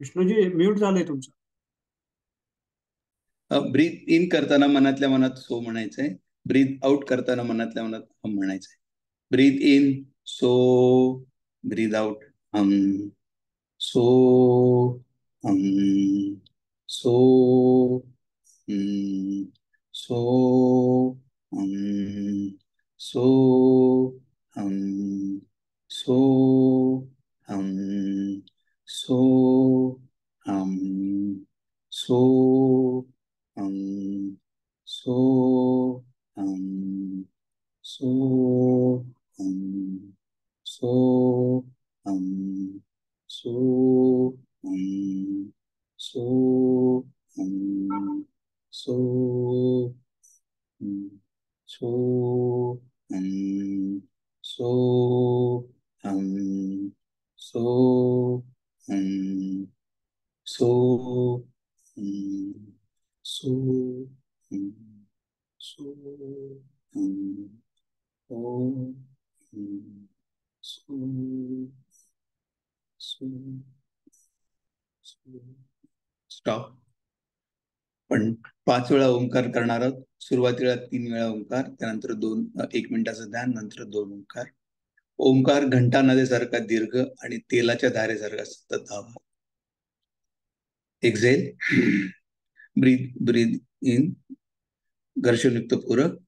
Vishnuji mute झालंय तुमचं. Breath in करताना मनातल्या मनात सो म्हणायचंय. ब्रीथ आउट करताना मनातल्या मनात हम म्हणायचंय. ब्रीथ इन सो, ब्रीथ आउट हम, सो हम, सो हम, सो हम, सो हम, सो हम, सो हम, सो हम, सो हम, सो हम, सो हम, सो हम, सो हम, सो हम, सो हम, सो हम, सो हम, सो हम, सो हम, सो हम, ओ हम, सो सो स्टॉप. पण 5 वेळा ओंकार करणार आहोत. सुरुवातीला 3 वेळा ओंकार, त्यानंतर 1 मिनिटाचं ध्यान, नंतर 2 ओंकार. ओंकार घंटा नद्यासारखा दीर्घ आणि तेलाच्या धारेसारखा सतत धावा. एक्झेल, ब्रीथ ब्रीथ इन, घर्षणयुक्त पूरक.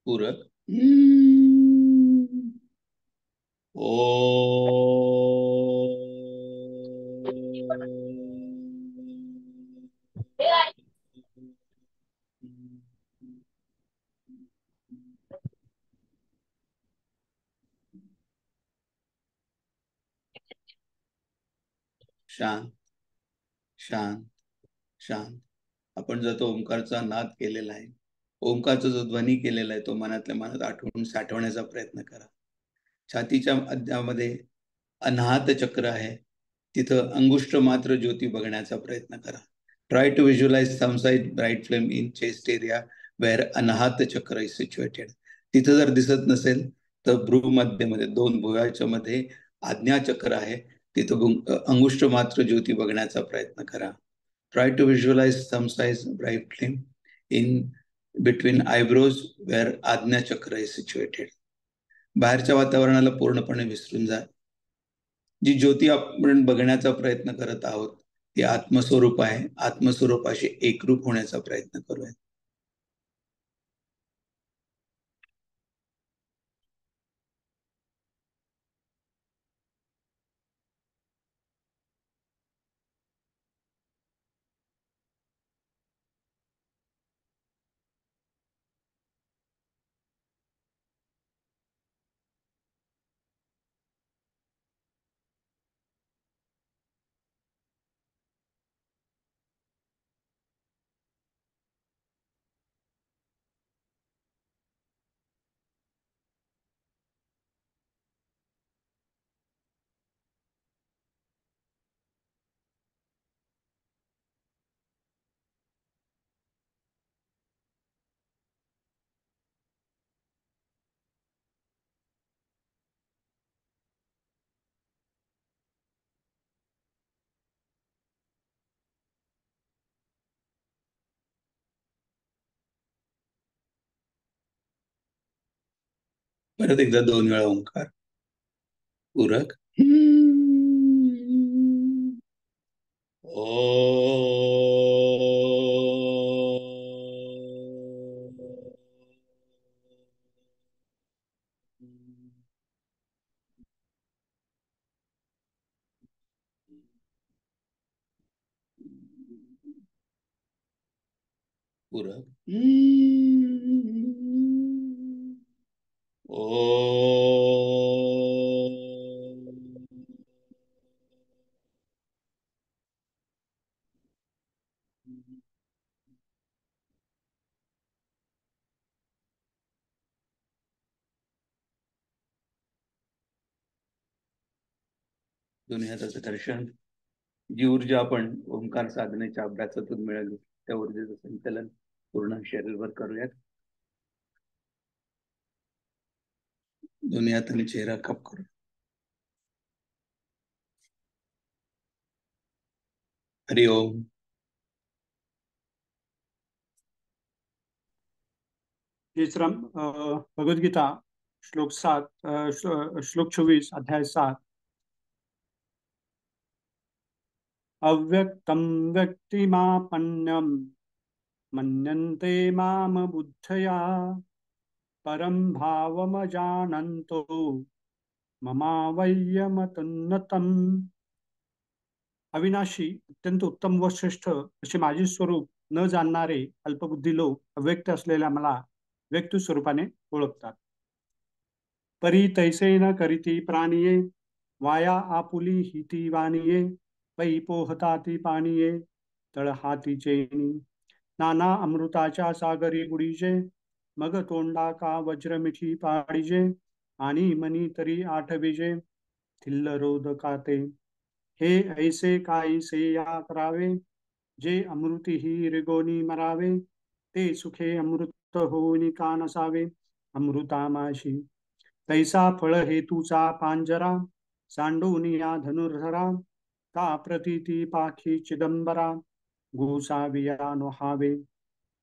पूरक. शांत शांत शांत. आपण जो तो ओंकारचा नाद केलेला आहे, ओंकारचा जो ध्वनी केलेला आहे, तो मनातल्या मनात आठवून साठवण्याचा प्रयत्न करा. छातीच्या मध्यामध्ये अनाहत चक्र आहे, तिथं अंगुष्ठ मात्र ज्योती बघण्याचा प्रयत्न करा. Try to visualise some side bright flame in chest area where Anahata chakra is situated. तिथं जर दिसत नसेल तर भ्रूमध्यमध्ये 2 भुवयाच्या मध्ये आज्ञा चक्र आहे, तिथं अंगुष्ठ मात्र ज्योती बघण्याचा प्रयत्न करा. Try to visualize some size bright flame in between eyebrows where Ajna Chakra is situated. बाहेरच्या वातावरणाला पूर्णपणे विसरून जा. जी ज्योती आपण बघण्याचा प्रयत्न करत आहोत ती आत्मस्वरूप आहे. आत्मस्वरूपाशी एकरूप होण्याचा प्रयत्न करूया. परत एकदा 2 वेळा ओंकार. पूरक. पूरक. ओ. दोन्ही हाताचं घर्षण. जी ऊर्जा आपण ओंकार साधनेच्या अभ्यासातून मिळाली त्या ऊर्जेचं संकलन पूर्ण शरीरभर करूयात. दोन्ही हाताने चेहरा कप करू. हरि ओम. भगवद्गीता श्लोक 7, श्लोक 24, अध्याय 7. अव्यक्तं व्यक्तिमापन्नं मन्यन्ते माम बुद्धया परं भावमजानन्तो ममावय्यमतुन्नतम्. अविनाशी, अत्यंत उत्तम व श्रेष्ठ असे माझे स्वरूप न जाणणारे अल्पबुद्धी लोक अव्यक्त असलेल्या मला व्यक्त स्वरूपाने ओळखतात. परी तैसे न करीती प्राणिये वाया आपुली हिती वानिये पै पोहताती पानिये तळ हाती चेनी नाना अमृताच्या सागरी बुडीजे मग तोंडा का वज्र मिठी पाडिजे आणि मनी तरी आठविजे थिल्ल रोध काते. हे ऐसे काहीसे या करावे जे अमृती ही रिगोनी मरावे ते सुखे अमृत होऊनी का नसावे अमृतामाशी. तैसा फळ हेतूचा पांजरा सांडून या धनुर्धरा का प्रतीती पाखी चिदंबरा गोसाविया नोहावे.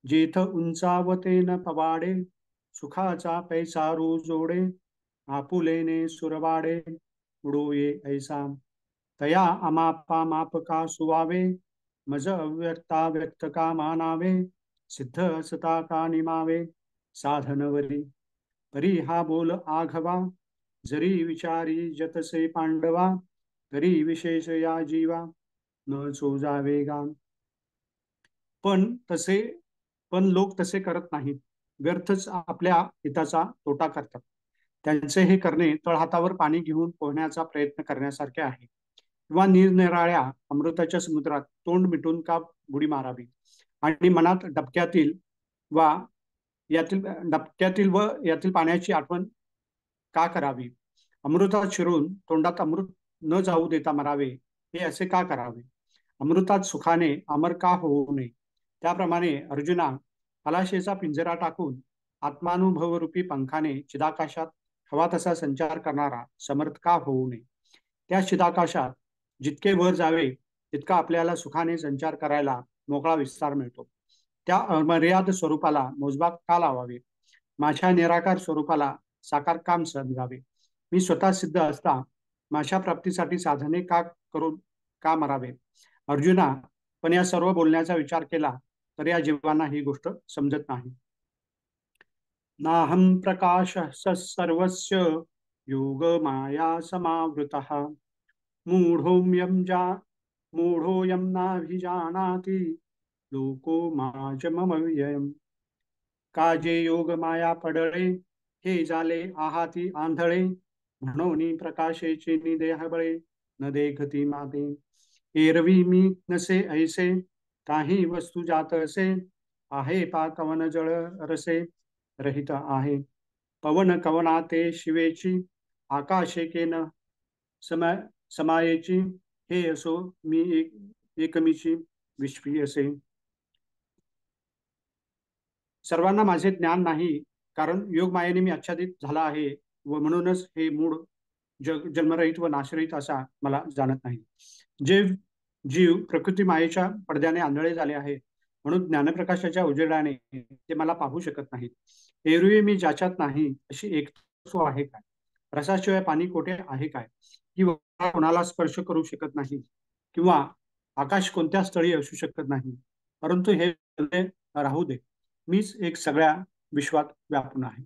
जेथ उंचावते न पवाडे सुखाचा पैसा जोडे आपुलेने सुरवाडे उडोये ऐसा. तया अमापा मापका सुवावे मज अव्यक्ता व्यक्त का मानावे सिद्ध असता का निमावे साधनवरी. परी हा बोल आघवा जरी विचारी जतसे पांडवा तरी विशेष या जीवा न चोजावे गा. पण लोक तसे करत नाहीत, व्यर्थच आपल्या हिताचा तोटा करतात. त्यांचे हे करणे तळहातावर पाणी घेऊन पोहण्याचा प्रयत्न करण्यासारखे आहे किंवा निरनिराळ्या अमृताच्या समुद्रात तोंड मिटून का बुडी मारावी आणि मनात वा डबक्यातील व यातील पाण्याची आठवण का करावी. अमृतात शिरून तोंडात अमृत न जाऊ देता मरावे हे असे का करावे. अमृतात सुखाने अमर का होऊ नये. त्याप्रमाणे अर्जुना, खलाशेचा पिंजरा टाकून आत्मानुभवरूपी पंखाने चिदाकाशात हवा तसा संचार करणारा समर्थ का होऊ नये. त्या चिदाकाशात जितके वर जावे तितका आपल्याला सुखाने संचार करायला मोकळा विस्तार मिळतो. त्या अमर्याद स्वरूपाला मोजबाक का लावावे. माझ्या निराकार स्वरूपाला साकार काम समजावे. मी स्वतः सिद्ध असता माझ्या प्राप्तीसाठी साधने का करून का मरावे. अर्जुना, पण या सर्व बोलण्याचा विचार केला तर या जीवांना ही गोष्ट समजत नाही. नाहं प्रकाश सर्वस्य योग माया समावृतः मूढोऽयं नाभिजानाति लोको माजमव्ययम्. काजे योग माया पडळे हे झाले आहाती आंधळे म्हणून प्रकाशेचे निदेह बळे न देखती माते. एरवी मी नसे ऐसे काही वस्तू जात असे आहे पा कवन जळ रसे रहित आहे. पवन कवनाते शिवेची आकाशेकेन समायेची हे असो मी एकमीची विश्वी असे. सर्वांना माझे ज्ञान नाही कारण योगमायेने मी आच्छादित झाला आहे व म्हणूनच हे मूळ जन्मरहित व नाशरहित असा मला जाणत नाही. जे जीव प्रकृती मायेच्या पडद्याने आंधळे झाले आहे म्हणून ज्ञानप्रकाशाच्या उजेडाने ते मला पाहू शकत नाहीत. एरवी मी ज्याच्यात नाही अशी एक वस्तू आहे काय. रसाशिवाय पाणी कोठे आहे काय. किंवा कोणाला स्पर्श करू शकत नाही किंवा आकाश कोणत्या स्थळी असू शकत नाही. परंतु हे राहू दे, मीच एक सगळ्या विश्वात व्यापून आहे.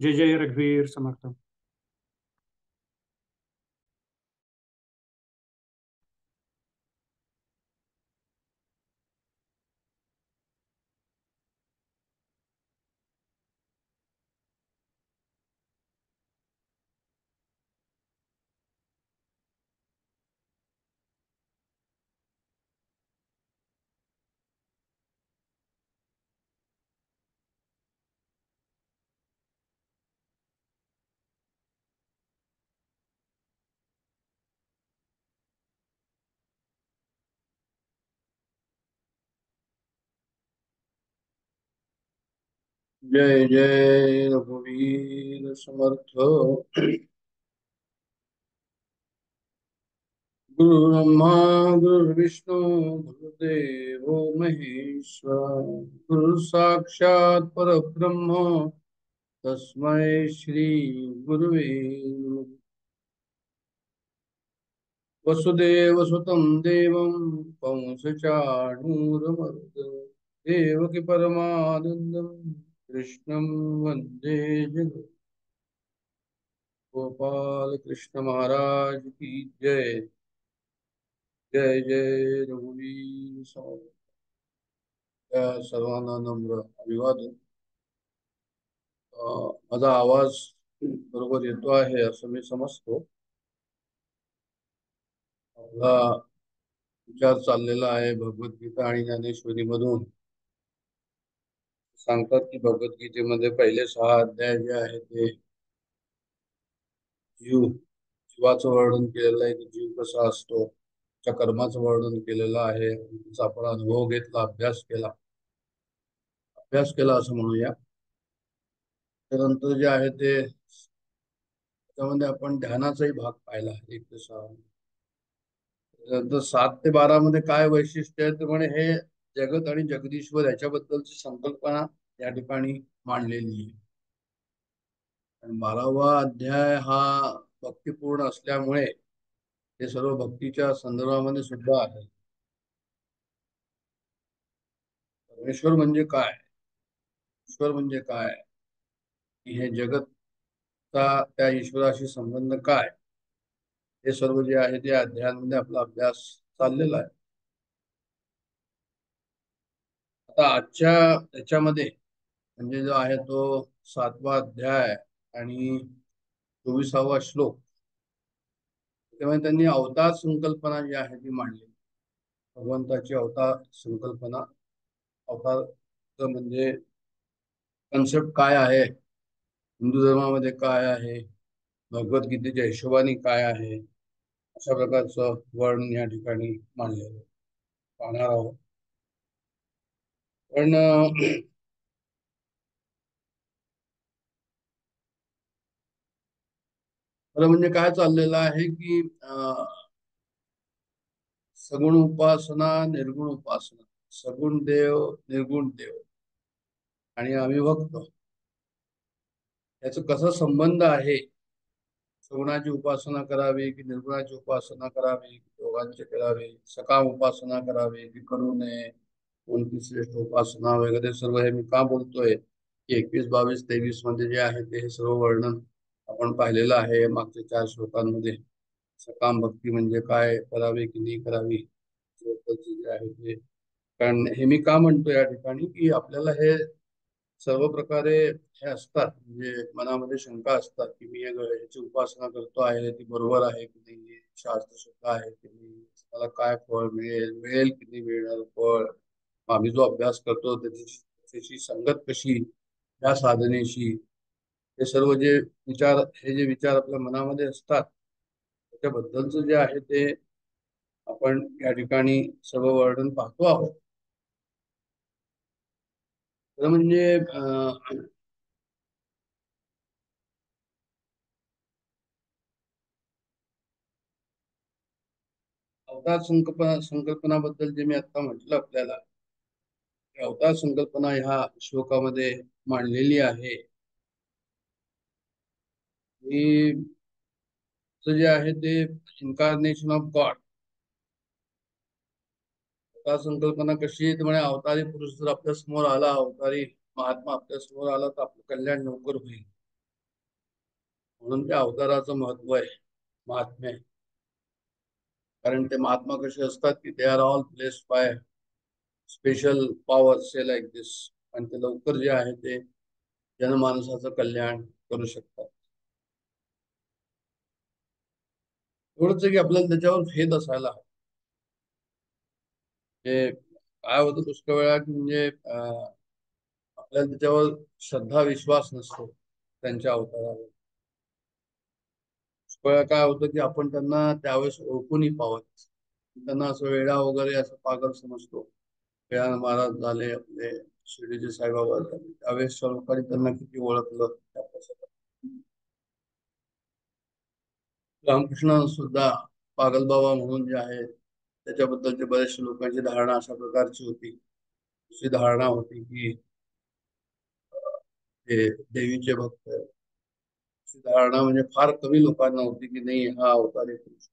जय जय रघुवीर समर्थ. जय जय रघुवीर समर्थ। गुरु ब्रह्मा गुरुर्विष्णू गुरुदेव महेश्वर, गुरु साक्षात परब्रह्म तस्मै श्री गुरुवे नमः। वसुदेव सुतं देवं कंसचाणूरमर्दनं देवकी परमानन्दं कृष्णं वन्दे जगत्। गोपाल कृष्ण महाराज की जय। जय जय रघुवीर समर्थ। त्या सर्वांना नम्र अभिवादन। माझा आवाज बरोबर येतो आहे असं मी समजतो. आपला विचार चाललेला आहे भगवद्गीता आणि ज्ञानेश्वरी मधून. सांगतात की भगवद्गीतेमध्ये पहिले 6 अध्याय जे आहे ते जीवाचं वर्णन केलेलं आहे की जीव कसा असतो, त्या कर्माचं वर्णन केलेलं आहे, त्याचा आपण अनुभव घेतला, अभ्यास केला असं म्हणूया. त्यानंतर जे आहे ते त्यामध्ये आपण ध्यानाचाही भाग पाहिला 1 ते 6. नंतर 7 ते 12 मध्ये काय वैशिष्ट्य आहे तर म्हणे हे जगत आणि जगदीश्वर याच्याबद्दलची संकल्पना या ठिकाणी मांडलेली आहे. आणि 12वा अध्याय हा भक्तिपूर्ण असल्यामुळे हे सर्व भक्तीच्या संदर्भामध्ये सुद्धा आहे. परमेश्वर म्हणजे काय, ईश्वर म्हणजे काय, हे जगतचा त्या ईश्वराशी संबंध काय, हे सर्व जे आहे ते अध्यायांमध्ये आपला अभ्यास चाललेला आहे. आता आजच्या याच्यामध्ये म्हणजे जो आहे तो 7वा अध्याय आणि 24वा श्लोक, त्यामुळे त्यांनी अवतार संकल्पना जी आहे ती मांडली. भगवंताची अवतार संकल्पना, अवतार म्हणजे कन्सेप्ट काय आहे, हिंदू धर्मामध्ये काय आहे, भगवद्गीतेच्या हिशोबाने काय आहे, अशा प्रकारचं वर्णन या ठिकाणी मांडलेलं पाहणार आहोत. पण खरं म्हणजे काय चाललेलं आहे की सगुण उपासना, निर्गुण उपासना, सगुण देव, निर्गुण देव आणि आम्ही भक्त, याचा कसा संबंध आहे, सगुणाची उपासना करावी की निर्गुणाची उपासना करावी, दोघांचे करावे, सकाम उपासना करावी की करू नये, कोणती श्रेष्ठ उपासना वगैरे सर्व हे मी का बोलतोय की 21, 22, 23 मध्ये जे आहे ते हे सर्व वर्णन आपण पाहिलेलं आहे मागच्या 4 श्लोकांमध्ये. सकाम भक्ती म्हणजे काय, करावी की नाही करावी, जे आहे ते. कारण हे मी का म्हणतो या ठिकाणी की आपल्याला हे सर्व प्रकारे हे असतात, म्हणजे मनामध्ये शंका असतात की मी याची उपासना करतो आहे ती बरोबर आहे की नाही, शास्त्र शुद्ध आहे की नाही, मला काय फळ मिळेल, मिळेल की नाही मिळणार फळ, आम्ही जो अभ्यास करतो त्याची संगत कशी या साधनेशी, हे सर्व जे विचार, हे जे विचार आपल्या मनामध्ये असतात त्याच्याबद्दलच जे आहे ते आपण या ठिकाणी सर्व वर्णन पाहतो आहोत. तर म्हणजे अवतार संकल्पनाबद्दल जे मी आता म्हटलं आपल्याला, अवतार संकल्पना ह्या श्लोकामध्ये मांडलेली आहे. जे आहे ते इन्कार्नेशन ऑफ गॉड. अवतार संकल्पना कशी आहे, म्हणे अवतारी पुरुष जर आपल्या समोर आला, अवतारी महात्मा आपल्या समोर आला तर आपलं कल्याण लवकर होईल, म्हणून त्या अवताराचं महत्व आहे, महात्म्य आहे. कारण ते महात्मा कसे असतात की they are all blessed by special power say like this, आणि ते लवकर जे आहे ते जनमानसाचं कल्याण करू शकतात. एवढंच की आपल्याला त्याच्यावर भेद असायला हवा. म्हणजे काय होतं पुष्कळ वेळा की म्हणजे आपल्याला त्याच्यावर श्रद्धा विश्वास नसतो त्यांच्या अवतारावर. पुष्कळ वेळा काय होतं की आपण त्यांना त्यावेळेस ओळखूनही पावत, त्यांना असं वेडा वगैरे असं पागल समजतो. गजानन महाराज झाले, आपले शिर्डीचे साईबाबा झाले, त्यावेळेसच्या लोकांनी त्यांना किती ओळखलं त्या प्रसंगात. रामकृष्ण सुद्धा पागलबाबा म्हणून जे आहे त्याच्याबद्दलचे बरेचशे लोकांची धारणा अशा प्रकारची होती. दुसरी धारणा होती की ते देवीचे भक्त आहेत. दुसरी धारणा म्हणजे फार कमी लोकांना होती की नाही, हा अवतारी पुरुष.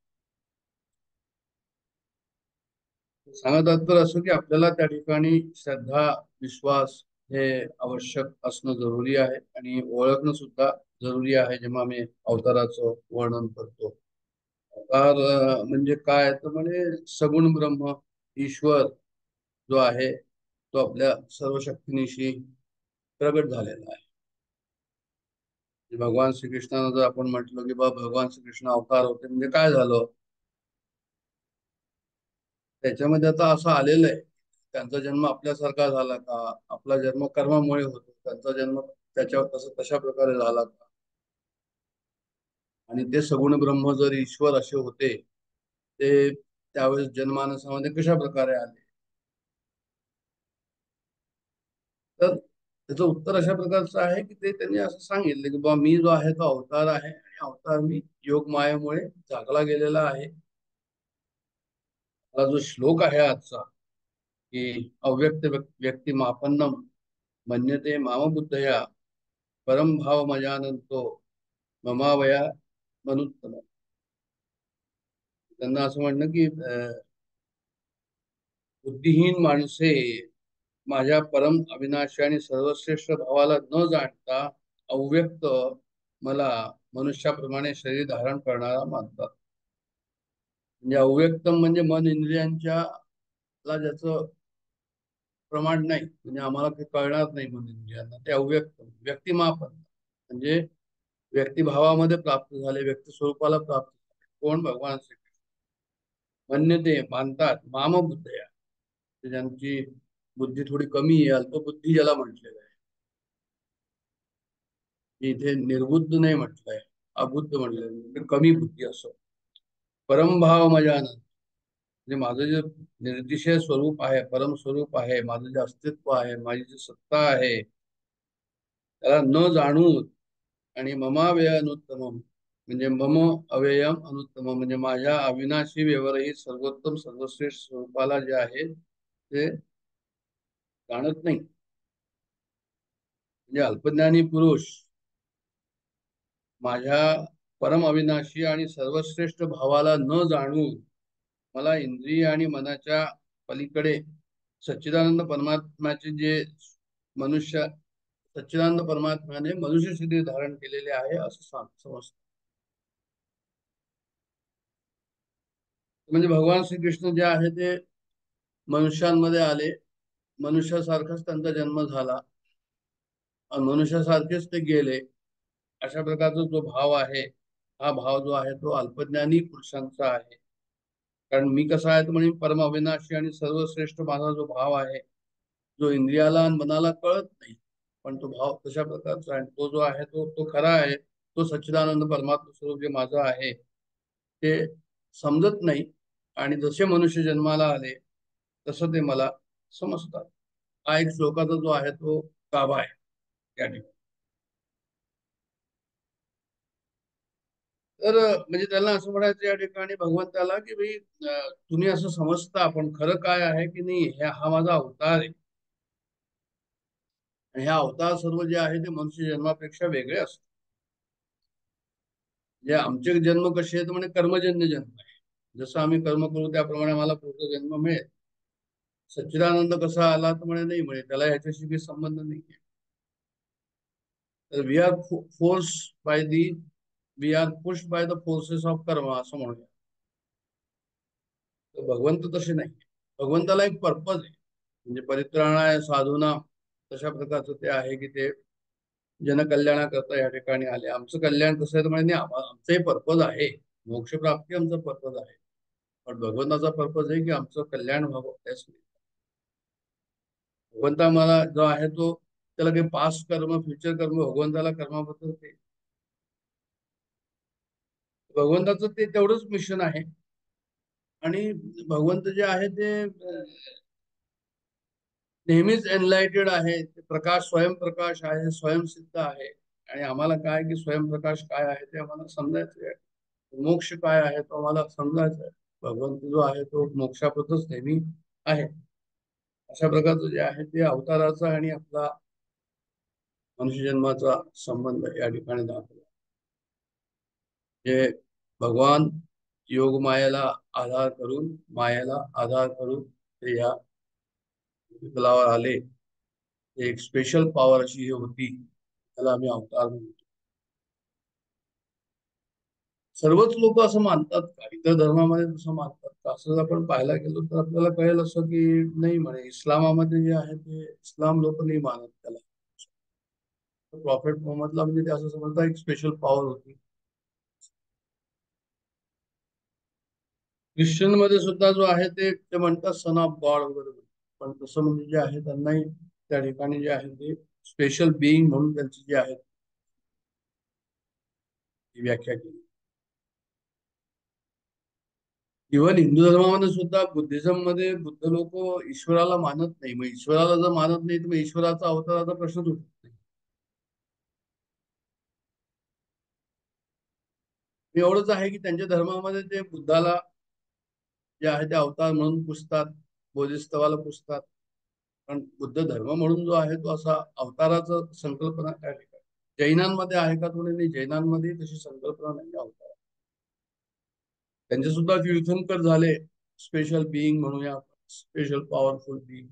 सांगतात तर असं की आपल्याला त्या ठिकाणी श्रद्धा, विश्वास हे आवश्यक असणं जरुरी आहे आणि ओळखणं सुद्धा जरुरी आहे. जेव्हा आम्ही अवताराचं वर्णन करतो, अवतार म्हणजे काय, तर म्हणजे सगुण ब्रह्म ईश्वर जो आहे तो आपल्या सर्व शक्तीनिशी प्रगट झालेला आहे. भगवान श्रीकृष्णानं जर आपण म्हटलं की बाबा भगवान श्रीकृष्ण अवतार होते म्हणजे काय झालं, त्याच्यामध्ये आता असं आलेलं आहे, त्यांचा जन्म आपल्यासारखा झाला का, आपला जन्म कर्मामुळे होतो, त्यांचा जन्म त्याच्या तशा प्रकारे झाला का, आणि ते सगुण ब्रह्म जर ईश्वर असे होते ते त्यावेळेस जनमानसामध्ये कशा प्रकारे आले, तर त्याचं उत्तर अशा प्रकारचं आहे की ते त्यांनी असं सांगितलं की बाबा मी जो आहे तो अवतार आहे आणि अवतार मी योग मायेमुळे जागला गेलेला आहे. हा जो श्लोक आहे आजचा की अव्यक्त व्यक्ती मापन्नम मन्यते माम बुद्धया परम भाव मजानंतो ममावया मनुत्तम, त्यांना असं म्हणणं की बुद्धिहीन माणसे माझ्या परम अविनाशी आणि सर्वश्रेष्ठ भावाला न जाणता अव्यक्त मला मनुष्याप्रमाणे शरीर धारण करणारा मानतात. म्हणजे अव्यक्तम म्हणजे मन इंद्रियांच्या ला ज्याचं प्रमाण नाही, म्हणजे आम्हाला ते कळणार नाही मन इंद्रियांना, ते अव्यक्त व्यक्तिमापन म्हणजे व्यक्तिभावामध्ये प्राप्त झाले, व्यक्ती स्वरूपाला प्राप्त झाले. कोण? भगवान श्रीकृष्ण. म्हणणे मानतात माम बुद्धया, ज्यांची बुद्धी थोडी कमी आहे, अल्पबुद्धी ज्याला म्हटलेलं आहे. इथे निर्बुद्ध नाही म्हटलंय, अबुद्ध म्हटलंय, कमी बुद्धी असं. परमभाव माझ्या आनंद म्हणजे माझं जे निर्दिशय स्वरूप आहे, परम स्वरूप आहे, माझं जे अस्तित्व आहे, माझी जी सत्ता आहे, त्याला न जाणून आणि ममाव्यय अनुत्तम म्हणजे मम अव्ययम अनुत्तम म्हणजे माझ्या अविनाशी व्यवहारही सर्वोत्तम सर्वश्रेष्ठ स्वरूपाला जे आहे ते जाणत नाही. म्हणजे अल्पज्ञानी पुरुष माझ्या परम अविनाशी आणि सर्वश्रेष्ठ भावाला न जाणून मला इंद्रिय आणि मनाच्या पलीकडे सच्चिदानंद परमात्म्याचे जे मनुष्य सच्चिदानंद परमात्म्याने मनुष्य शरीर धारण केलेले आहे असं समजतं. म्हणजे भगवान श्रीकृष्ण जे आहे ते मनुष्यांमध्ये आले, मनुष्यासारखाच त्यांचा जन्म झाला आणि मनुष्यासारखेच ते गेले. अशा प्रकारचा जो भाव आहे, हा भाव जो आहे तो अल्पज्ञानी पुरुषांचा आहे. कारण मी कसा आहे तो म्हणजे परम अविनाशी आणि सर्वश्रेष्ठ माझा जो भाव आहे, जो इंद्रियाला आणि मनाला कळत नाही, पण तो भाव तशा प्रकारचा आहे, तो जो आहे तो तो खरा आहे, तो सच्चिदानंद परमात्मा स्वरूप जे माझं आहे ते समजत नाही. आणि जसे मनुष्य जन्माला आले तसं ते मला समजतात. हा एक श्लोकाचा जो आहे तो गाभा आहे त्या ठिकाणी. तर म्हणजे त्याला असं म्हणायचं या ठिकाणी भगवंताला की भाई तुम्ही असं समजता, पण खरं काय आहे की नाही, हा माझा अवतार आहे आणि ह्या अवतार सर्व जे आहे ते मनुष्य जन्मापेक्षा वेगळे असतात. म्हणजे आमचे जन्म कसे आहेत म्हणजे कर्मजन्य जन्म आहे, जसं आम्ही कर्म करू त्याप्रमाणे मला पुढचा जन्म मिळेल. सच्चिदानंद कसा आला तर म्हणे नाही, म्हणे त्याला ह्याच्याशी काही संबंध नाही. तर we are force by the we are pushed by the forces of karma असं म्हणूया. तर भगवंत तसे नाही, भगवंताला एक पर्पज आहे, म्हणजे परित्राणाय साधूना तशा प्रकारचं ते आहे की ते जनकल्याणाकरता या ठिकाणी आले. आमचं कल्याण कसं आहे म्हणजे आमचंही पर्पज आहे, मोक्षप्राप्ती आमचं पर्पज आहे, पण भगवंताचा पर्पज आहे की आमचं कल्याण व्हावं. त्याच भगवंता मला जो आहे तो त्याला काही पास्ट कर्म फ्युचर कर्म, भगवंताला कर्माबद्दल ते भगवंताचं ते तेवढंच मिशन आहे. आणि भगवंत जे आहे ते नेहमीच एनलाइटेड आहे. ते प्रकाश स्वयंप्रकाश आहे, स्वयंसिद्ध आहे. आणि आम्हाला काय की स्वयंप्रकाश काय आहे ते आम्हाला समजायचं आहे. मोक्ष काय आहे तो आम्हाला समजायचा आहे. भगवंत जो आहे तो मोक्षाप्रतच नेहमी आहे. अशा प्रकारचं जे आहे ते अवताराचा आणि आपला मनुष्य जन्माचा संबंध या ठिकाणी दाखवला. जे भगवान योग मायेला आधार करून, मायेला आधार करून ते या तलावर आले. एक स्पेशल पॉवर अशी होती, त्याला आम्ही अवतार म्हणतो. सर्वच लोक असं मानतात का? इतर धर्मामध्ये तसं मानतात का? असं जर आपण पाहायला गेलो तर आपल्याला कळेल असं की नाही म्हणे. इस्लामामध्ये जे आहे ते इस्लाम लोक नाही मानत त्याला. प्रॉफेट मोहम्मदला म्हणजे ते असं समजतात एक स्पेशल पॉवर होती. ख्रिश्चन मध्ये सुद्धा जो आहे ते म्हणतात सन ऑफ गॉड वगैरे. पण तसं म्हणजे जे आहे त्यांनाही त्या ठिकाणी जे आहे ते स्पेशल बिईंग म्हणून त्यांची जी आहे ती व्याख्या केली. इव्हन हिंदू धर्मामध्ये सुद्धा बुद्धिझम मध्ये बुद्ध लोक ईश्वराला मानत नाही. मग ईश्वराला जर मानत नाही तर मग ईश्वराचा अवताराचा प्रश्नच उठत नाही. एवढंच आहे की त्यांच्या धर्मामध्ये ते बुद्धाला जे आहे ते अवतार म्हणून पुजतात, बोधिसत्वाला पुजतात. पण बुद्ध धर्म म्हणून जो आहे तो असा अवताराचा संकल्पना त्या ठिकाणी जैनांमध्ये आहे का थोडी नाही. जैनांमध्ये तशी संकल्पना नाही अवतार. त्यांचे सुद्धा तीर्थंकर झाले स्पेशल बिईंग म्हणूया, स्पेशल पॉवरफुल बिईंग.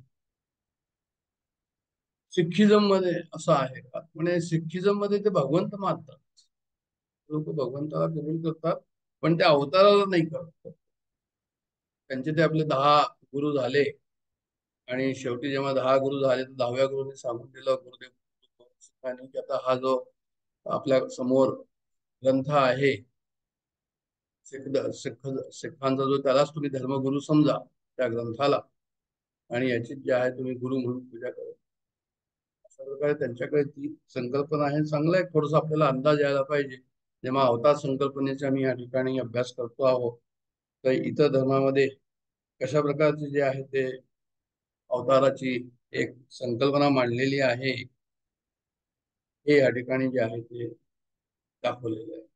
सिखिझम मध्ये असं आहे का? म्हणजे सिखिझम मध्ये ते भगवंत मानतात. लोक भगवंताला कबूल करतात पण ते अवताराला नाही करत. त्यांचे ते आपले 10 गुरु झाले आणि शेवटी जेव्हा 10 गुरु झाले तर 10व्या गुरुने सांगून दिलं गुरुदेव की आता हा जो आपल्या समोर ग्रंथ आहे सिखांचा जो, त्यालाच तुम्ही धर्मगुरु समजा त्या ग्रंथाला, आणि याची जी आहे तुम्ही गुरु म्हणून पूजा करा. अशा प्रकारे त्यांच्याकडे ती संकल्पना आहे. चांगला एक थोडासा आपल्याला अंदाज यायला पाहिजे. जेव्हा अवतार संकल्पनेचा आम्ही या ठिकाणी अभ्यास करतो आहोत तर इतर धर्मामध्ये कशा प्रकारचे जे आहे ते अवताराची एक संकल्पना मांडलेली आहे हे या ठिकाणी जे आहे ते दाखवलेलं आहे.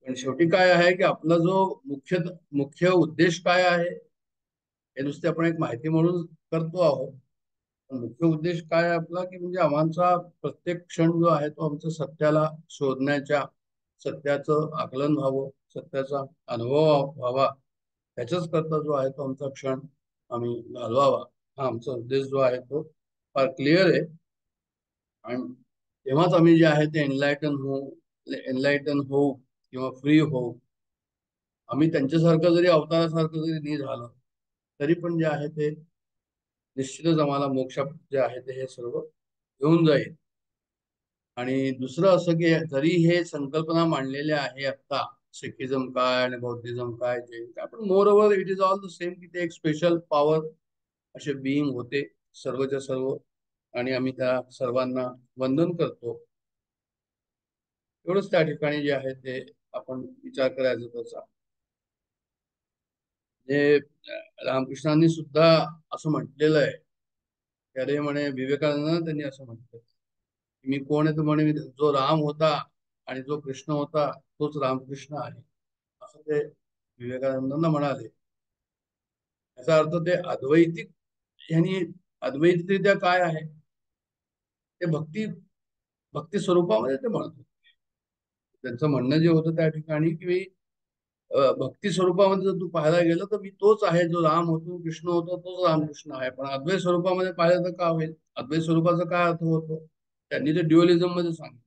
पण शेवटी काय आहे की आपला जो मुख्य उद्देश काय आहे हे नुसते आपण एक माहिती म्हणून करतो आहोत. पण मुख्य उद्देश काय आहे आपला की म्हणजे आमचा प्रत्येक क्षण जो आहे तो आमच्या सत्याला शोधण्याच्या, सत्याचं आकलन व्हावं, सत्याचा अनुभव व्हावा, त्याच्याच करता जो आहे तो आमचा क्षण आम्ही घालवावा. हा आमचा उद्देश जो आहे तो फार क्लिअर आहे. आणि तेव्हाच आम्ही जे आहे ते एनलायटन होऊ किंवा फ्री होऊ. आम्ही त्यांच्यासारखं जरी अवतारासारखं जरी नाही झालं तरी पण जे आहे ते निश्चितच आम्हाला मोक्ष जे आहे ते हे सर्व घेऊन जाईल. आणि दुसरं असं की जरी हे संकल्पना मांडलेल्या आहे आता, सिखिझम काय आणि बौद्धिझम काय, जैन काय, पण moreover it is all the same की ते एक स्पेशल पॉवर असे बिईंग होते सर्वच्या सर्व. आणि आम्ही त्या सर्वांना वंदन करतो. एवढंच त्या ठिकाणी जे आहे ते आपण विचार करायचा त्याचा. हे रामकृष्णांनी सुद्धा असं म्हटलेलं आहे. त्याने म्हणे विवेकानंद त्यांनी असं म्हटलं, मी कोण आहे तर म्हणे जो राम होता आणि जो कृष्ण होता तोच रामकृष्ण आहे, असं ते विवेकानंदांना म्हणाले. याचा अर्थ ते अद्वैतिक यांनी अद्वैतरित्या काय आहे ते भक्ती स्वरूपामध्ये ते म्हणतो. त्यांचं म्हणणं जे होतं त्या ठिकाणी की भक्ती स्वरूपामध्ये जर तू पाहायला गेलं तर मी तोच आहे जो राम होतो, कृष्ण होतो, तोच रामकृष्ण आहे. पण अद्वैत स्वरूपामध्ये पाहिलं तर का होईल? अद्वैत स्वरूपाचा काय अर्थ होतो? त्यांनी ते ड्युअलिझम मध्ये सांगितलं.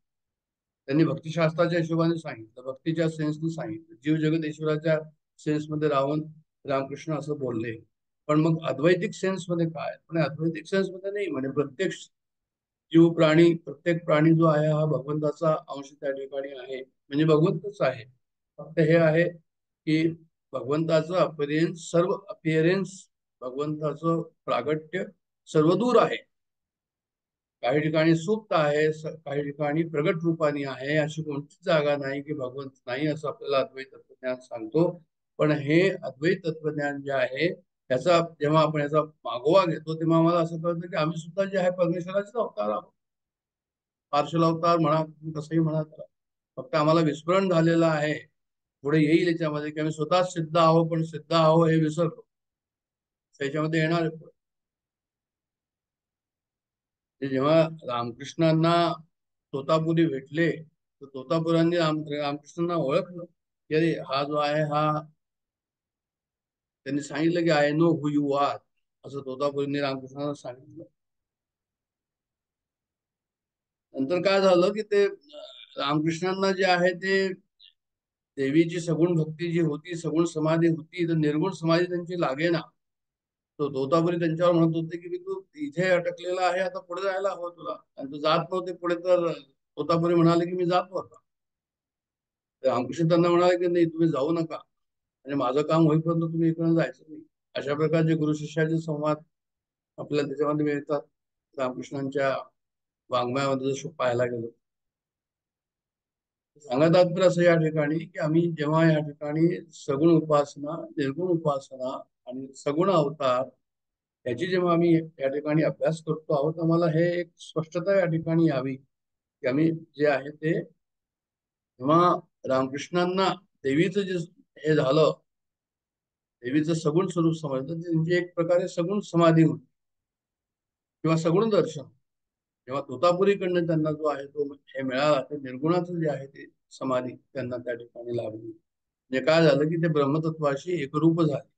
त्यांनी भक्तिशास्त्राच्या हिशोबाने सांगितलं, भक्तीच्या सेन्सने सांगितलं, जीव जगत ईश्वराच्या सेन्समध्ये राहून रामकृष्ण असं बोलले. पण मग अद्वैतिक सेन्स मध्ये काय? पण अद्वैतिक सेन्स मध्ये नाही म्हणे प्रत्येक जीव प्राणी, प्रत्येक प्राणी जो आहे हा भगवंताचा अंश त्या ठिकाणी आहे, म्हणजे भगवंतच आहे. फक्त हे आहे की भगवंताचं अपिअरन्स, भगवंताचं प्रागट्य सर्वदूर आहे. काही ठिकाणी सुप्त आहे, काही ठिकाणी प्रगट रूपाने आहे. अशी कोणतीच जागा नाही की भगवंत नाही असं आपल्याला अद्वैत तत्वज्ञान सांगतो. पण हे अद्वैत तत्वज्ञान जे आहे याचा जेव्हा आपण याचा मागोवा घेतो तेव्हा आम्हाला असं कळतं की आम्ही सुद्धा जे आहे परमेश्वराचे अवतार आहोत. पार्शल अवतार म्हणा, तुम्ही कसंही म्हणा त्याला. फक्त आम्हाला विस्मरण झालेलं आहे. पुढे येईल याच्यामध्ये की आम्ही स्वतः सिद्ध आहो, पण सिद्ध आहो हे विसरतो. त्याच्यामध्ये येणार आहे पुढे. जेव्हा रामकृष्णांना तोतापुरी भेटले तर तोतापुरांनी रामकृष्णांना ओळखलं की अरे हा जो आहे हा, त्यांनी सांगितलं की I know who you are, असं तोतापुरींनी रामकृष्णांना सांगितलं. नंतर काय झालं की ते रामकृष्णांना जे आहे ते देवीची सगुण भक्ती जी होती, सगुण समाधी होती, तर निर्गुण समाधी त्यांची लागेना. तो तोतापुरी त्यांच्यावर म्हणत होते की तू इथे अटकलेला आहे, आता पुढे जायला हवं तुला, आणि तू जात नव्हते पुढे. तर तोतापुरी म्हणाले की मी जातो आता. रामकृष्ण त्यांना म्हणाले की नाही, तुम्ही जाऊ नका, म्हणजे माझं काम होईपर्यंत तुम्ही इकडून जायचं नाही. अशा प्रकारचे गुरु शिष्याचे संवाद आपल्याला त्याच्यामध्ये मिळतात रामकृष्णांच्या वाङ्मयामध्ये जसं पाहायला गेलो. सांगा तात्पर्य असं या ठिकाणी की आम्ही जेव्हा या ठिकाणी सगुण उपासना, निर्गुण उपासना आणि सगुण अवतार याची जेव्हा आम्ही या ठिकाणी अभ्यास करतो आहोत, आम्हाला हे एक स्पष्टता या ठिकाणी यावी की आम्ही जे आहे ते जेव्हा रामकृष्णांना देवीचं जे हे झालं, देवीचं सगुण स्वरूप समजलं, त्यांची एक प्रकारे सगुण समाधी होती किंवा सगुण दर्शन. जेव्हा तोतापुरीकडनं त्यांना जो आहे तो हे मिळाला, ते निर्गुणाचं जे आहे ते समाधी त्यांना त्या ठिकाणी लाभली. म्हणजे काय झालं की ते ब्रह्मतत्वाशी एकरूप झाले.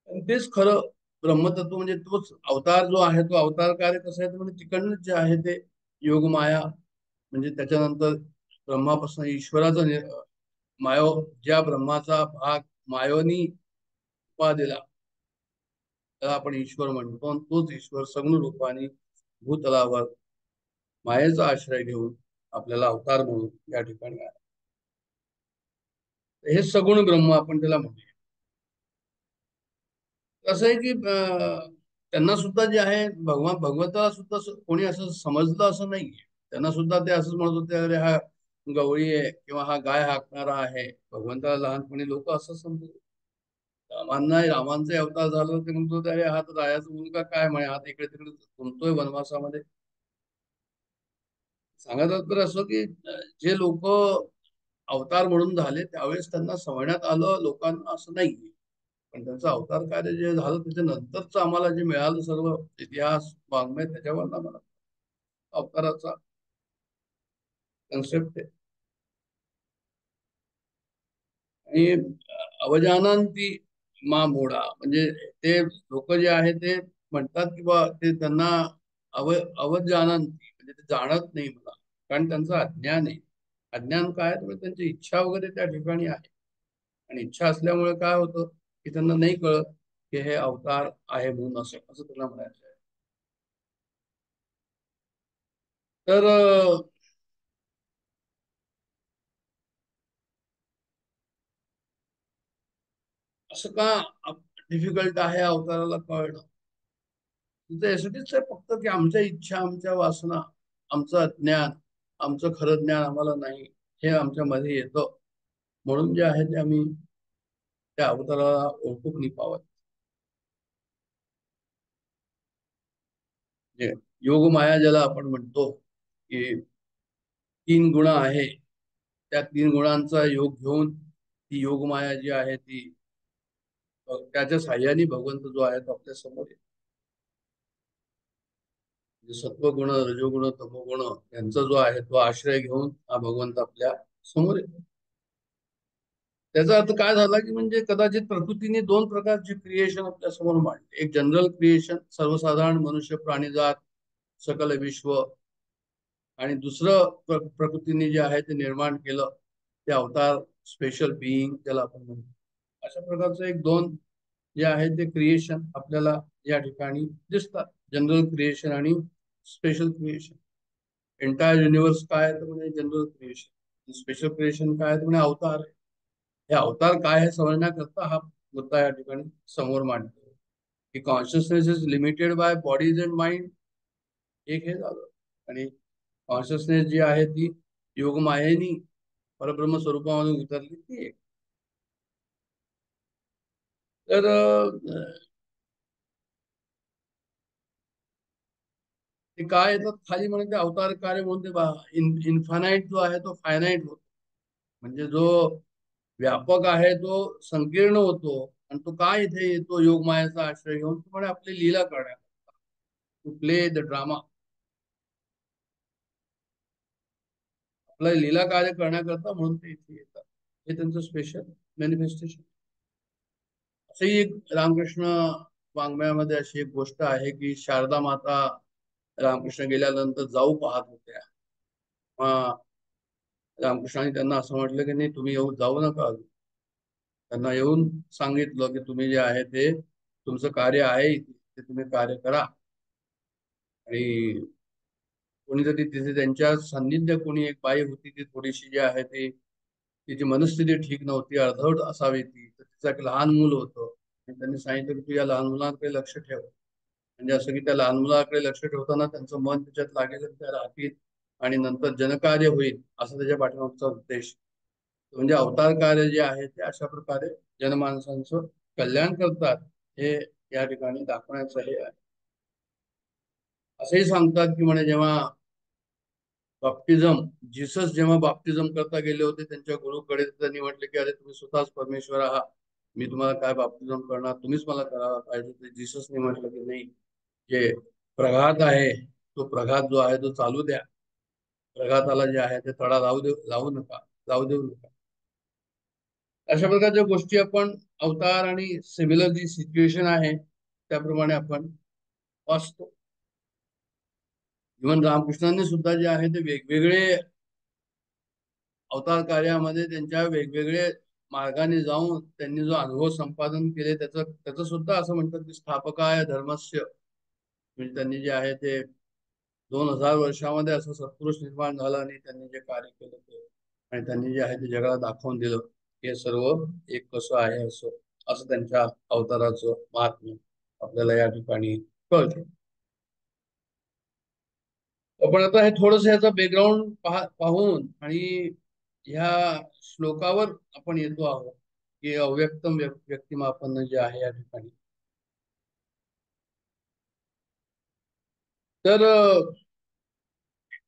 आणि तेच खरं ब्रह्मतत्व, म्हणजे तोच अवतार जो आहे तो अवतार कार्य कसं आहे, म्हणजे तिकडनं जे आहे ते योगमाया, म्हणजे त्याच्यानंतर ब्रह्मापासून ईश्वराचा मायो, ज्या ब्रह्माचा भाग मायोनी उपाधीला त्याला आपण ईश्वर म्हणतो, आणि तोच ईश्वर सगुण रूपाने भूतलावर मायेचा आश्रय घेऊन आपल्याला अवतार म्हणून या ठिकाणी आला. हे सगुण ब्रह्म आपण त्याला म्हणूया. कसं आहे की त्यांना सुद्धा जे आहे भगवंताला सुद्धा कोणी असं समजलं असं नाहीये. त्यांना सुद्धा ते असंच म्हणत होते, अरे हा गवळी आहे किंवा हा गाय हाकणारा आहे. भगवंताला लहानपणी लोक असं समजत. रामांचे अवतार झालं ते म्हणतो, अरे हा तर रायाचा मुलगा काय म्हणे, हा इकडे तिकडे घुमतोय वनवासामध्ये. सांगत तर असं की जे लोक अवतार म्हणून झाले त्यावेळेस त्यांना समजण्यात आलं लोकांना असं नाहीये. पण त्यांचं अवतार कार्य जे झालं त्याच्या नंतरच आम्हाला जे मिळालं सर्व इतिहास वाङ्मय, त्याच्यावर आम्हाला अवताराचा कन्सेप्ट आहे. आणि अवजानंती मा मोडा, म्हणजे ते लोक जे आहे ते म्हणतात की बा ते त्यांना अवजानंती म्हणजे ते जाणत नाही मला, कारण त्यांचं अज्ञान आहे. अज्ञान काय, तर त्यांची इच्छा वगैरे त्या ठिकाणी आहे. आणि इच्छा असल्यामुळे काय होतं की त्यांना नाही कळत की हे अवतार आहे म्हणून, असं असं त्यांना म्हणायचं आहे. तर असं का डिफिकल्ट आहे अवताराला कळणं? तुझं यासाठीच आहे फक्त की आमच्या इच्छा, आमच्या वासना, आमचं अज्ञान, आमचं खरं ज्ञान आम्हाला नाही, हे आमच्या मध्ये येतं. म्हणून जे आहे ते आम्ही त्या अवताराला ओळखून नाही पावत. जे योग माया ज्याला आपण म्हणतो की 3 गुण आहे, त्या 3 गुणांचा योग घेऊन ती योगमाया जी आहे ती त्याच्या साह्याने भगवंत जो आहे तो आपल्या समोर आहे. म्हणजे सत्वगुण, रजोगुण, तमोगुण यांचा जो आहे तो आश्रय घेऊन हा भगवंत आपल्या समोर आहे. त्याचा अर्थ काय झाला की म्हणजे कदाचित प्रकृतीने 2 प्रकारचे क्रिएशन आपल्या समोर मांडले. एक जनरल क्रिएशन, सर्वसाधारण मनुष्य प्राणीजात सकल विश्व, आणि दुसरं प्रकृतीने जे आहे ते निर्माण केलं ते अवतार, स्पेशल बिईंग ज्याला आपण म्हणतो. अशा प्रकारचं एक 2 जे आहे ते क्रिएशन आपल्याला या ठिकाणी दिसतात. जनरल क्रिएशन आणि स्पेशल क्रिएशन. एंटायर युनिव्हर्स काय तर म्हणजे जनरल क्रिएशन, स्पेशल क्रिएशन काय तर म्हणजे अवतार. हे अवतार काय हे समजण्याकरता हा मुद्दा या ठिकाणी समोर मांडतो की consciousness is limited by bodies and mind, एक हे झालं. आणि कॉन्शियसनेस जी आहे ती योगमायेनी परब्रह्म स्वरूपामध्ये उतरली ती एक. तर ते काय येतात खाली म्हणते अवतार कार्य म्हणून ते इन्फानाइट जो आहे तो फायनाइट होतो. म्हणजे जो व्यापक आहे तो संकीर्ण होतो. आणि तो काय इथे येतो योगमायाचा आश्रय घेऊन, म्हणे आपली लीला करण्यात, टू प्ले द ड्रामा, आपला लीला कार्य करण्याकरता म्हणून ते इथे येतात. हे त्यांचं स्पेशल मॅनिफेस्टेशन. असंही एक रामकृष्ण वाङ्मयामध्ये अशी एक गोष्ट आहे की शारदा माता रामकृष्ण गेल्यानंतर जाऊ पाहत होत्या. रामकृष्णाने त्यांना असं म्हटलं की नाही, तुम्ही येऊ जाऊ नका. त्यांना येऊन सांगितलं की तुम्ही जे आहे ते तुमचं कार्य आहे ते तुम्ही कार्य करा. आणि कोणीतरी तिथे त्यांच्या सान्निध्य कोणी एक बाई होती, ती थोडीशी जी आहे ती तिची मनस्थिती ठीक नव्हती, अर्धवट असावी ती. तर तिचं एक लहान मूल होतं आणि त्यांनी सांगितलं की तू या लहान मुलांकडे लक्ष ठेव. म्हणजे असं की त्या लहान मुलाकडे लक्ष ठेवताना त्यांचं मन त्याच्यात लागेल, त्या राहतील आणि नंतर जनकार्य होईल, असा त्याच्या पाठीमागचा उद्देश. म्हणजे अवतार कार्य जे आहे ते अशा प्रकारे जनमानसांचं कल्याण करतात, हे या ठिकाणी दाखवण्याचं हे आहे. असंही सांगतात की म्हणे जेव्हा बाप्तिझम, जीसस जेव्हा बाप्तिझम करता गेले होते त्यांच्या गुरुकडे, त्यांनी म्हटले की अरे तुम्ही स्वतःच परमेश्वर आहात, मी तुम्हाला काय बाप्तिझम करणार, तुम्हीच मला करायला पाहिजे. तर जीससने म्हटलं की नाही, जे प्रघात आहे तो प्रघात जो आहे तो चालू द्या, प्रघाताला जे आहे ते तडा लावू देऊ नका. अशा प्रकारच्या गोष्टी आपण अवतार आणि सिमिलर जी सिच्युएशन आहे त्याप्रमाणे आपण वाचतो. इव्हन रामकृष्णांनी सुद्धा जे आहे ते वेगवेगळे अवतार कार्यामध्ये त्यांच्या वेगवेगळे मार्गाने जाऊन त्यांनी जो अनुभव संपादन केले त्याचं सुद्धा असं म्हणतात की स्थापकाय धर्मस्य, म्हणजे त्यांनी जे आहे ते 2000 वर्षामध्ये असं सत्पुरुष निर्माण झालं आणि त्यांनी जे कार्य केलं ते, आणि त्यांनी जे आहे ते जगाला दाखवून दिलं हे सर्व एक कसं आहे असं त्यांच्या अवताराचं महात्म्य आपल्याला या ठिकाणी कळते. पण आता हे थोडस ह्याचा बॅकग्राऊंड पाहून आणि ह्या श्लोकावर आपण येतो आहोत की अव्यक्तम व्यक्तिमापन जे आहे या ठिकाणी. तर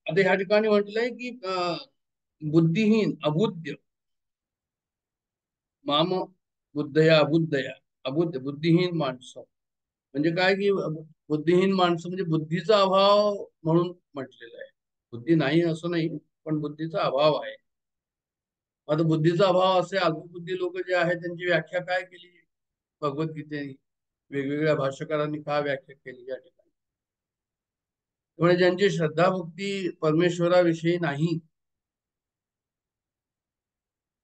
आता ह्या ठिकाणी म्हटलंय की बुद्धिहीन अबुद्ध माम बुद्धया अबुद्धया, अबुद्ध बुद्धिहीन माणसं म्हणजे काय की बुद्धिहीन माणसं म्हणजे बुद्धीचा अभाव म्हणून म्हटलेलं आहे. बुद्धी नाही असं नाही, पण बुद्धीचा अभाव आहे. आता बुद्धीचा अभाव असे अल्पबुद्धी लोक जे आहेत त्यांची व्याख्या काय केली भगवद्गीतेने, वेगवेगळ्या भाष्यकारांनी काय व्याख्या केली या ठिकाणी. त्यामुळे ज्यांची श्रद्धा भक्ती परमेश्वराविषयी नाही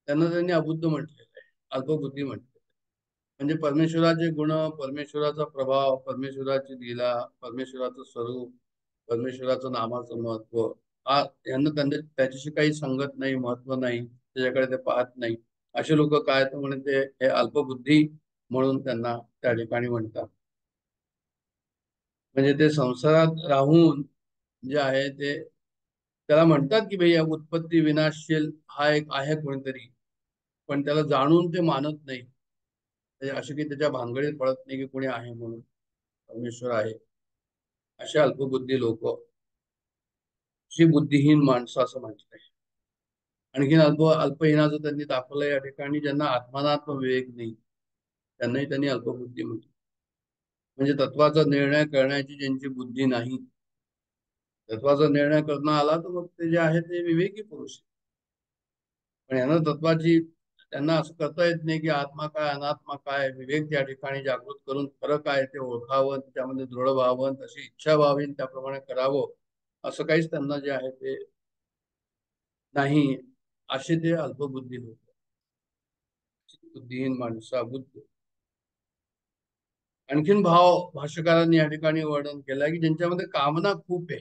त्यांना त्यांनी अबुद्ध म्हटलेलं आहे, अल्पबुद्धी म्हटलेलं आहे. म्हणजे परमेश्वराचे गुण, परमेश्वराचा प्रभाव, परमेश्वराची लीला, परमेश्वराचं स्वरूप, परमेश्वराचं नामाचं महत्व, हा यांना त्याच्याशी काही संगत नाही, महत्व नाही, त्याच्याकडे ते पाहत नाही. असे लोक काय तर म्हणे ते हे अल्पबुद्धी म्हणून त्यांना त्या ठिकाणी म्हणतात. म्हणजे ते संसारात राहून जे आहे ते त्याला म्हणतात की भाई उत्पत्ती विनाशशील हा एक आहे कोणीतरी, पण त्याला जाणून ते मानत नाही. असे की त्याच्या भानगडीत पडत नाही की कोणी आहे म्हणून, परमेश्वर आहे. असे अल्पबुद्धी लोक, अशी बुद्धिहीन माणसं असं म्हटलंय. आणखीन अल्पहीनाचं त्यांनी दाखवलं या ठिकाणी, ज्यांना आत्मानात्म विवेक नाही त्यांनाही त्यांनी अल्पबुद्धी म्हटलं. म्हणजे तत्वाचा निर्णय करण्याची ज्यांची बुद्धी नाही, तत्वाचा निर्णय करणं आला तर मग ते जे आहे ते विवेकी पुरुष. पण यांना तत्वाची त्यांना असं करता येत नाही की आत्मा काय अनात्मा काय, विवेक त्या ठिकाणी जागृत करून खरं काय ते ओळखावं, त्याच्यामध्ये दृढ व्हावं, तशी इच्छा व्हावी, त्याप्रमाणे करावं, असं काहीच त्यांना जे आहे ते नाही. असे ते अल्पबुद्धी लोक, बुद्धिहीन माणसं अबुद्ध. आणखीन भाव भाष्यकारांनी या ठिकाणी वर्णन केलंय की ज्यांच्यामध्ये कामना खूप आहे.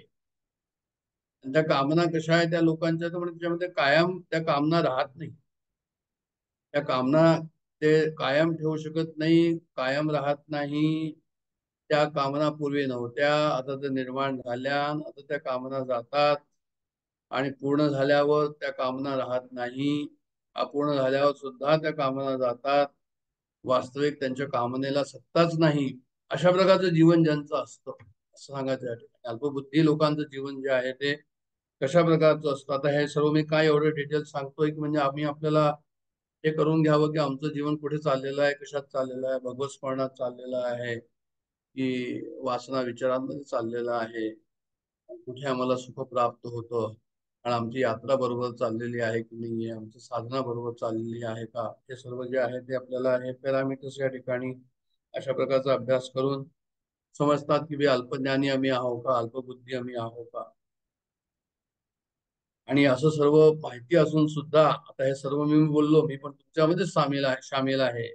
त्या कामना कशा आहे त्या लोकांच्या, तर म्हणजे त्याच्यामध्ये कायम त्या कामना राहत नाही. त्या कामना ते कायम ठेवू शकत नाही, कायम राहत नाही. त्या कामना पूर्वी नव्हत्या, आता ते निर्माण झाल्या, आता त्या कामना जातात आणि पूर्ण झाल्यावर त्या कामना राहत नाही, अपूर्ण झाल्यावर सुद्धा त्या कामना जातात. वास्तविक त्यांच्या कामनेला सत्ताच नाही, अशा प्रकारचं जीवन ज्यांचं असतं असं सांगायचं या ठिकाणी. अल्पबुद्धी लोकांचं जीवन जे आहे ते कशा प्रकारचं असतं. आता हे सर्व मी काय एवढं डिटेल सांगतोय की म्हणजे आम्ही आपल्याला हे करून घ्यावं की आमचं जीवन कुठे चाललेलं आहे, कशात चाललेलं आहे, भगवत स्मरणात चाललेलं आहे की वासना विचारांमध्ये चाललेलं आहे, कुठे आम्हाला सुख प्राप्त होतं आणि आमची यात्रा बरोबर चाललेली आहे की नाही, आमची साधना बरोबर चाललेली आहे का, हे सर्व जे आहे ते आपल्याला हे पॅरामीटर्स या ठिकाणी अशा प्रकारचा अभ्यास करून समजतात की अल्पज्ञानी आम्ही आहो का, अल्पबुद्धी आम्ही आहो का. आणि असं सर्व माहिती असून सुद्धा आता हे सर्व मी बोललो, मी पण तुमच्यामध्ये सामील आहे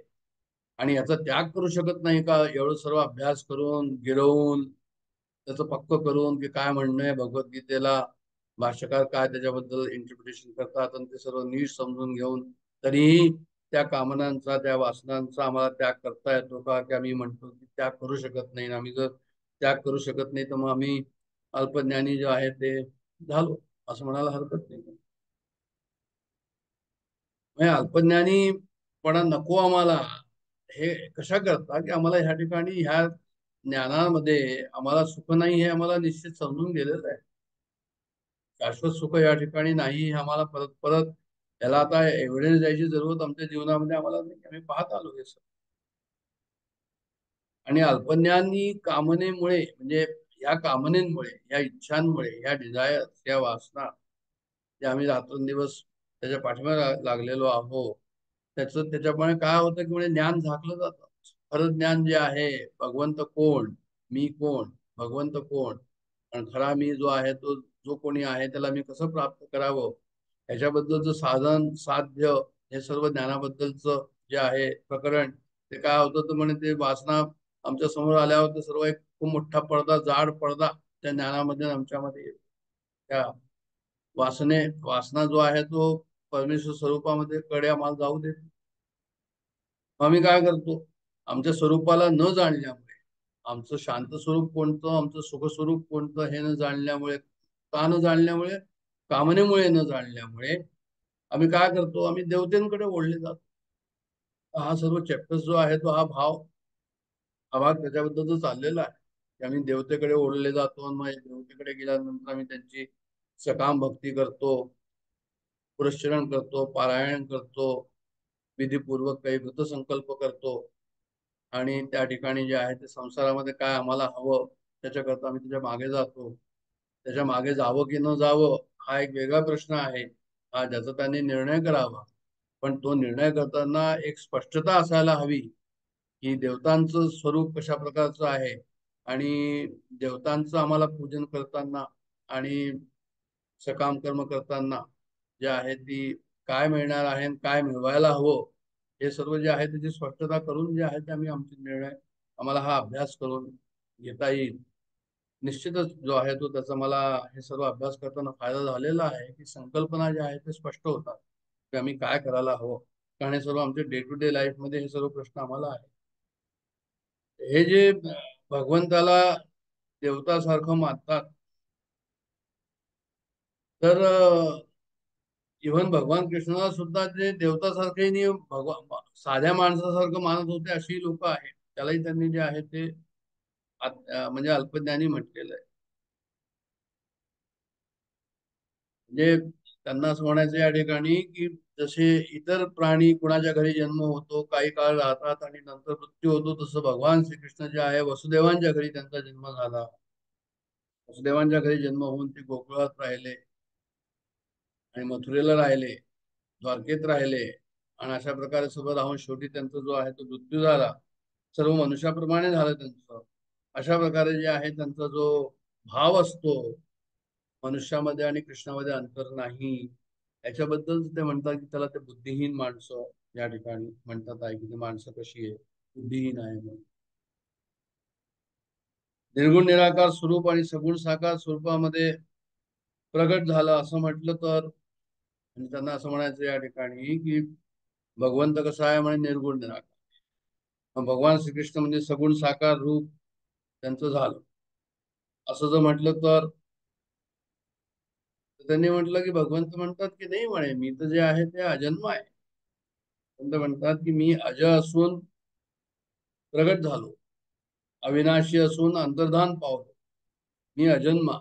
आणि याचा त्याग करू शकत नाही का, एवढं सर्व अभ्यास करून गिरवून त्याचं पक्क करून की काय म्हणणं आहे भगवद्गीतेला, भाष्यकार काय त्याच्याबद्दल इंटरप्रिटेशन करतात आणि ते सर्व नीट समजून घेऊन तरीही त्या कामनांचा, त्या वासनांचा आम्हाला त्याग करता येतो का, की आम्ही म्हणतो की त्याग करू शकत नाही. आम्ही जर त्याग करू शकत नाही तर मग आम्ही अल्पज्ञानी जे आहे ते झालो असं म्हणायला हरकत नाही. म्हणजे अल्पज्ञानीपणा नको आम्हाला, हे कशा करता की आम्हाला ह्या ठिकाणी ह्या ज्ञानामध्ये आम्हाला सुख नाही हे आम्हाला निश्चित समजून गेलेलं आहे. शाश्वत सुख या ठिकाणी नाही हे आम्हाला परत परत याला आता एव्हिडन्स द्यायची जरूरत आमच्या जीवनामध्ये आम्हाला नाही. आम्ही पाहत आलो हे सर. आणि अल्पज्ञानी कामनेमुळे म्हणजे या कामनेमुळे, या इच्छांमुळे, या डिझायर, या वासना जे आम्ही रात्रंदिवस त्याच्या पाठीमागे लागलेलो आहोत, त्याच्यामुळे काय होतं की म्हणजे ज्ञान झाकलं जातं. खरं ज्ञान जे आहे, भगवंत कोण, मी कोण, भगवंत कोण आणि खरा मी जो आहे तो जो कोणी आहे त्याला मी कसं प्राप्त करावं, ह्याच्याबद्दलचं साधन साध्य हे सर्व ज्ञानाबद्दलचं जे आहे प्रकरण, ते काय होतं तर म्हणे ते वासना आमच्या समोर आल्यावर ते सर्व एक खूप मोठा पडदा, जाड पडदा त्या ज्ञानामध्ये आमच्यामध्ये येतो. त्या वासना जो आहे तो परमेश्वर स्वरूपामध्ये कडे आम्हाला जाऊ देत. आम्ही काय करतो, आमच्या स्वरूपाला न जाणल्यामुळे, आमचं शांत स्वरूप कोणतं, आमचं सुख स्वरूप कोणतं हे न जाणल्यामुळे, का न जाणल्यामुळे, कामनेमुळे न जाणल्यामुळे आम्ही काय करतो, आम्ही देवतेंकडे ओढले जातो. हा सर्व चॅप्टर्स जो आहे तो हा भाग त्याच्याबद्दलच चाललेला आहे की आम्ही देवतेकडे ओढले जातो. मग देवतेकडे गेल्यानंतर आम्ही त्यांची सकाम भक्ती करतो, पुरस्चरण करतो, पारायण करतो, विधीपूर्वक काही वृतसंकल्प करतो आणि त्या ठिकाणी जे आहे ते संसारामध्ये काय आम्हाला हवं त्याच्याकरता आम्ही त्याच्या मागे जातो. त्याच्या मागे जावं की न जावं हा एक वेगळा प्रश्न आहे, हा ज्याचा त्यांनी निर्णय करावा. पण तो निर्णय करताना एक स्पष्टता असायला हवी की देवतांचं स्वरूप कशा प्रकारचं आहे आणि देवतांचं आम्हाला पूजन करताना आणि सकाम कर्म करताना जे आहे ती काय मिळणार आहे आणि काय मिळवायला हवं, हे सर्व जे आहे त्याची स्पष्टता करून जे आहे ते आम्ही आमचे निर्णय आम्हाला हा अभ्यास करून घेता येईल. निश्चितच जो आहे तो त्याचा मला हे सर्व अभ्यास करताना फायदा झालेला आहे की संकल्पना ज्या आहेत ते स्पष्ट होतात की आम्ही काय करायला हवं. कारण हे सर्व आमच्या डे टू डे लाईफ मध्ये हे सर्व प्रश्न आम्हाला आहे. हे जे भगवंताला देवतासारखं मानतात, तर इव्हन भगवान कृष्णाला सुद्धा ते देवतासारखे नाही, भगवान साध्या माणसासारखं मानत होते अशी लोक आहेत. त्यालाही त्यांनी जे आहे ते म्हणजे अल्पज्ञानी म्हटलेलं आहे. म्हणजे त्यांना असं म्हणायचं या ठिकाणी की जसे इतर प्राणी कुणाच्या घरी जन्म होतो, काही काळ राहतात आणि नंतर मृत्यू होतो, तसं भगवान श्रीकृष्ण जे आहे वसुदेवांच्या घरी त्यांचा जन्म झाला. वसुदेवांच्या घरी जन्म होऊन ते गोकुळात राहिले आणि मथुरेला राहिले, द्वारकेत राहिले आणि अशा प्रकारे सगळं राहून शेवटी त्यांचा जो आहे तो मृत्यू झाला. सर्व मनुष्याप्रमाणे झालं त्यांचं. अशा प्रकारे जे आहे त्यांचा जो भाव असतो, मनुष्यामध्ये आणि कृष्णामध्ये अंतर नाही, याच्याबद्दल ते म्हणतात की त्याला ते बुद्धिहीन माणसं या ठिकाणी म्हणतात आहे की ती माणसं कशी आहे, बुद्धिहीन आहे म्हणून. निर्गुण निराकार स्वरूप आणि सगुण साकार स्वरूपामध्ये प्रगट झालं असं म्हटलं तर, म्हणजे त्यांना असं म्हणायचं या ठिकाणी की भगवंत कसा आहे म्हणजे निर्गुण निराकार, भगवान श्रीकृष्ण म्हणजे सगुण साकार रूप त्यांचं झालं असं जर म्हटलं तर, त्यांनी म्हटलं की भगवंत म्हणतात की नाही म्हणे मी तर जे आहे ते अजन्म आहे. भगवंत म्हणतात की मी अज असून प्रगट झालो. अविनाशी असून अंतर्धान पावलो. मी अजन्मा,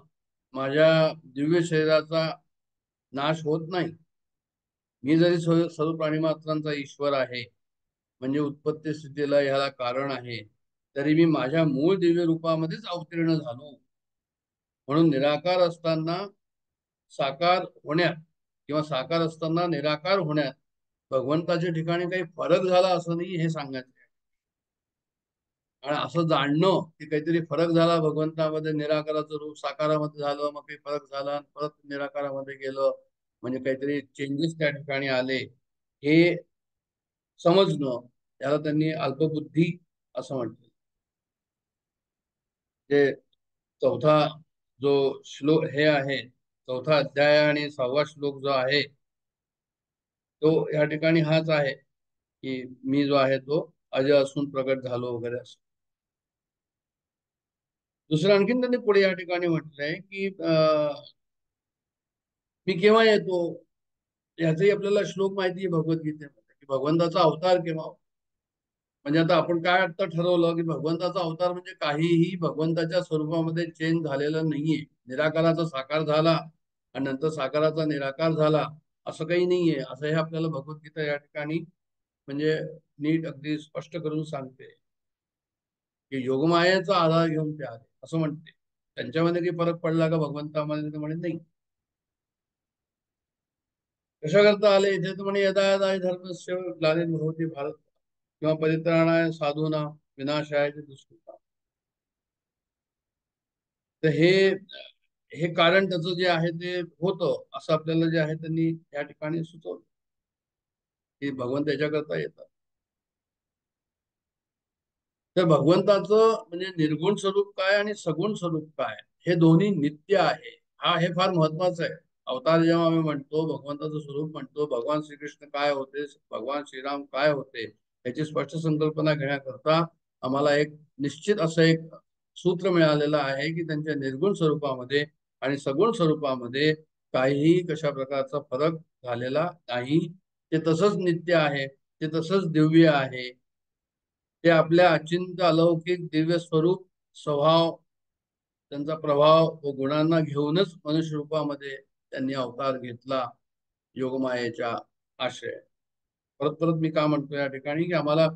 माझ्या दिव्य शरीराचा नाश होत नाही. मी जरी सर्व प्राणी मात्रांचा ईश्वर आहे, म्हणजे उत्पत्ती स्थितीला ह्याला कारण आहे, तरी मी माझ्या मूळ दिव्य रूपामध्येच अवतीर्ण झालो. म्हणून निराकार असताना साकार होण्यात किंवा साकार असताना निराकार होण्यात भगवंताच्या ठिकाणी काही फरक झाला असं नाही, हे सांगायचं. आणि असं जाणणं की काहीतरी फरक झाला भगवंतामध्ये, निराकाराचं रूप साकारामध्ये झालं, मग काही फरक झाला परत निराकारामध्ये गेलं, म्हणजे काहीतरी चेंजेस त्या ठिकाणी आले, हे समजणं, त्याला त्यांनी अल्पबुद्धी असं म्हटलं. ते चौथा जो श्लोक हे आहे, चौथा अध्याय आणि 6वा श्लोक जो आहे, तो या ठिकाणी हाच आहे की मी जो आहे तो अजय असून प्रगट झालो वगैरे असं. दुसरं आणखीन त्यांनी पुढे या ठिकाणी म्हटलंय की मी केव्हा येतो, याचाही आपल्याला श्लोक माहिती आहे भगवद्गीतेमध्ये, की भगवंताचा अवतार केव्हा. म्हणजे आता आपण काय आता ठरवलं की भगवंताचा अवतार म्हणजे काहीही भगवंताच्या स्वरूपामध्ये चेंज झालेलं नाहीये. निराकाराचा साकार झाला आणि नंतर साकाराचा निराकार झाला असं काही नाहीये, असं हे आपल्याला भगवद्गीता या ठिकाणी म्हणजे नीट अगदी स्पष्ट करून सांगते की योगमायेचा आधार घेऊन ते आले असं म्हणते. त्यांच्यामध्ये काही फरक पडला का भगवंतामध्ये, ते म्हणे नाही. कशा करता आले इथे, तर म्हणे यदा यदा धर्मस्य ग्लानिर्भवति भारत किंवा परित्राणाय साधूना विनाशाय दुष्कृता. तर हे कारण त्याचं जे आहे ते होतं असं आपल्याला जे आहे त्यांनी या ठिकाणी सुचवलं की भगवंत याच्याकरता येतात. तर भगवंताचं म्हणजे निर्गुण स्वरूप काय आणि सगुण स्वरूप काय, हे दोन्ही नित्य आहे. हे फार महत्वाचं आहे. अवतार जेव्हा आम्ही म्हणतो, भगवंताचं स्वरूप म्हणतो, भगवान श्रीकृष्ण काय होते, भगवान श्रीराम काय होते, याची स्पष्ट संकल्पना घेण्याकरता आम्हाला एक निश्चित असं एक सूत्र मिळालेलं आहे की त्यांच्या निर्गुण स्वरूपामध्ये आणि सगुण स्वरूपामध्ये काहीही कशा प्रकारचा फरक झालेला नाही. ते तसंच नित्य आहे, ते तसंच दिव्य आहे. ते आपल्या अचिंत्य अलौकिक दिव्य स्वरूप, स्वभाव, त्यांचा प्रभाव व गुणांना घेऊनच मनुष्य रूपामध्ये त्यांनी अवतार घेतला योगमायेच्या आश्रय. परत परत मी का म्हणतो या ठिकाणी की आम्हाला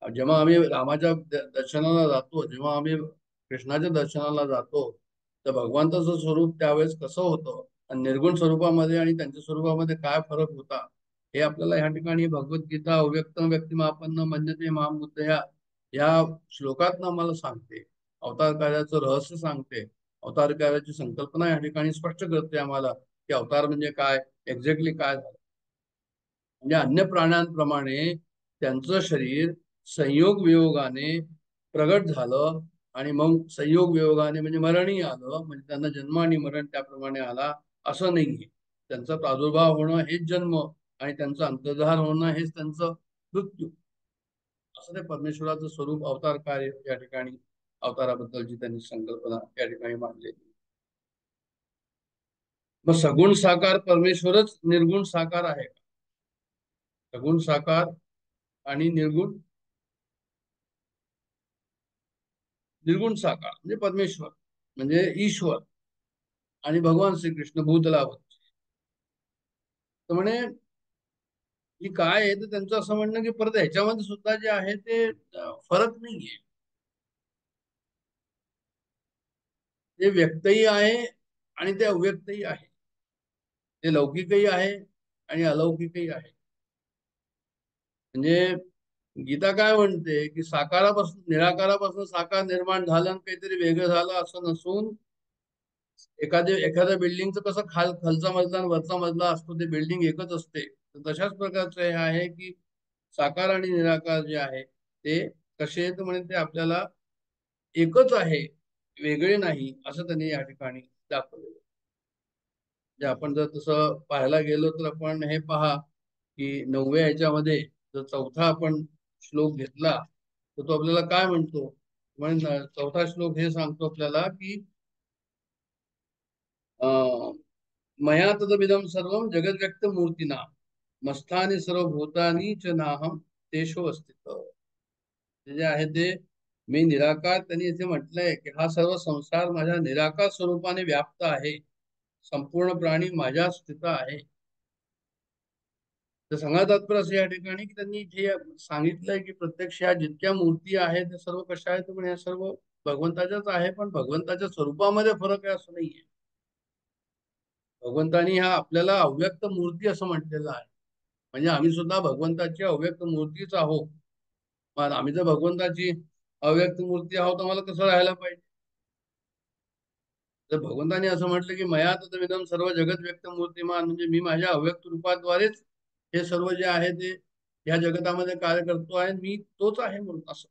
जेव्हा आम्ही रामाच्या दर्शनाला जातो, जेव्हा आम्ही कृष्णाच्या दर्शनाला जातो, तर भगवंताचं स्वरूप त्यावेळेस कसं होतं आणि निर्गुण स्वरूपामध्ये आणि त्यांच्या स्वरूपामध्ये काय फरक होता, हे आपल्याला ह्या ठिकाणी भगवद्गीता अव्यक्तम व्यक्तिमापन्न मन्यते माम बुद्ध या श्लोकात आम्हाला सांगते. अवतार कार्याचं रहस्य सांगते. अवतार कार्याची संकल्पना या ठिकाणी स्पष्ट करते आम्हाला की अवतार म्हणजे काय, एक्झॅक्टली काय झालं. म्हणजे अन्य प्राण्यांप्रमाणे त्यांचं शरीर संयोग वियोगाने प्रगट झालं आणि मग संयोग वियोगाने म्हणजे मरणही आलं, म्हणजे त्यांना जन्म आणि मरण त्याप्रमाणे आला असं नाहीये. त्यांचा प्रादुर्भाव होणं हेच जन्म आणि त्यांचं अंतर्धान होणं हेच त्यांचं मृत्यू. असं ते परमेश्वराचं स्वरूप अवतार कार्य या ठिकाणी अवताराबद्दलची त्यांनी संकल्पना या ठिकाणी मांडलेली. मग सगुण साकार परमेश्वरच निर्गुण साकार आहे का? सगुण साकार आणि निर्गुण साकार म्हणजे परमेश्वर म्हणजे ईश्वर आणि भगवान श्रीकृष्ण भूतलावर. तर म्हणे की काय आहे, तर त्यांचं असं म्हणणं की परत ह्याच्यामध्ये सुद्धा जे आहे ते फरक नाहीये. ते व्यक्तही आहे आणि ते अव्यक्तही आहे. ते लौकिकही आहे आणि अलौकिकही आहे. म्हणजे गीता काय म्हणते की साकारापासून निराकारापासून साकार निर्माण झालं आणि काहीतरी वेगळं झालं असं नसून, एखाद्या बिल्डिंगचं कसं खालचा मजला आणि वरचा मजला असतो, ते बिल्डिंग एकच असते, तर तशाच प्रकारचं हे आहे की साकार आणि निराकार जे आहे ते कसे आहेत, म्हणजे ते आपल्याला एकच आहे, वेगळे नाही असं त्यांनी या ठिकाणी दाखवलेलं. म्हणजे आपण जर तसं पाहायला गेलो तर आपण हे पहा की 9व्या ह्याच्यामध्ये जर चौथा आपण श्लोक घेतला तर तो आपल्याला काय म्हणतो, म्हणजे चौथा श्लोक हे सांगतो आपल्याला की मया तदमिदं सर्वं जगद्व्यक्त मूर्तीना मस्थानी सर्वभूतानी च नाहम तेषु अस्तित्व. ते जे आहे ते मी निराकार, त्यांनी इथे म्हटलंय की हा सर्व संसार माझ्या निराकार स्वरूपाने व्याप्त आहे, संपूर्ण प्राणी माझ्या स्थित आहे. तर सांगा तात्पर्य असं या ठिकाणी की त्यांनी इथे सांगितलंय की प्रत्यक्ष या जितक्या मूर्ती आहेत त्या सर्व कशा आहेत, पण या सर्व भगवंताच्याच आहे, पण भगवंताच्या स्वरूपामध्ये फरक आहे असं नाहीये. भगवंतानी हा आपल्याला अव्यक्त मूर्ती असं म्हटलेलं आहे, म्हणजे आम्ही सुद्धा भगवंताची अव्यक्त मूर्तीच आहोत. पण आम्ही जर भगवंताची अव्यक्त मूर्ती आहोत, आम्हाला कसं राहायला पाहिजे? जर भगवंतानी असं म्हटलं की मया तत्विदम सर्व जगत व्यक्त मूर्तिमान, म्हणजे मी माझ्या अव्यक्त रूपाद्वारेच हे सर्व जे आहे ते या जगतामध्ये कार्य करतो आहे, मी तोच आहे म्हणून, असं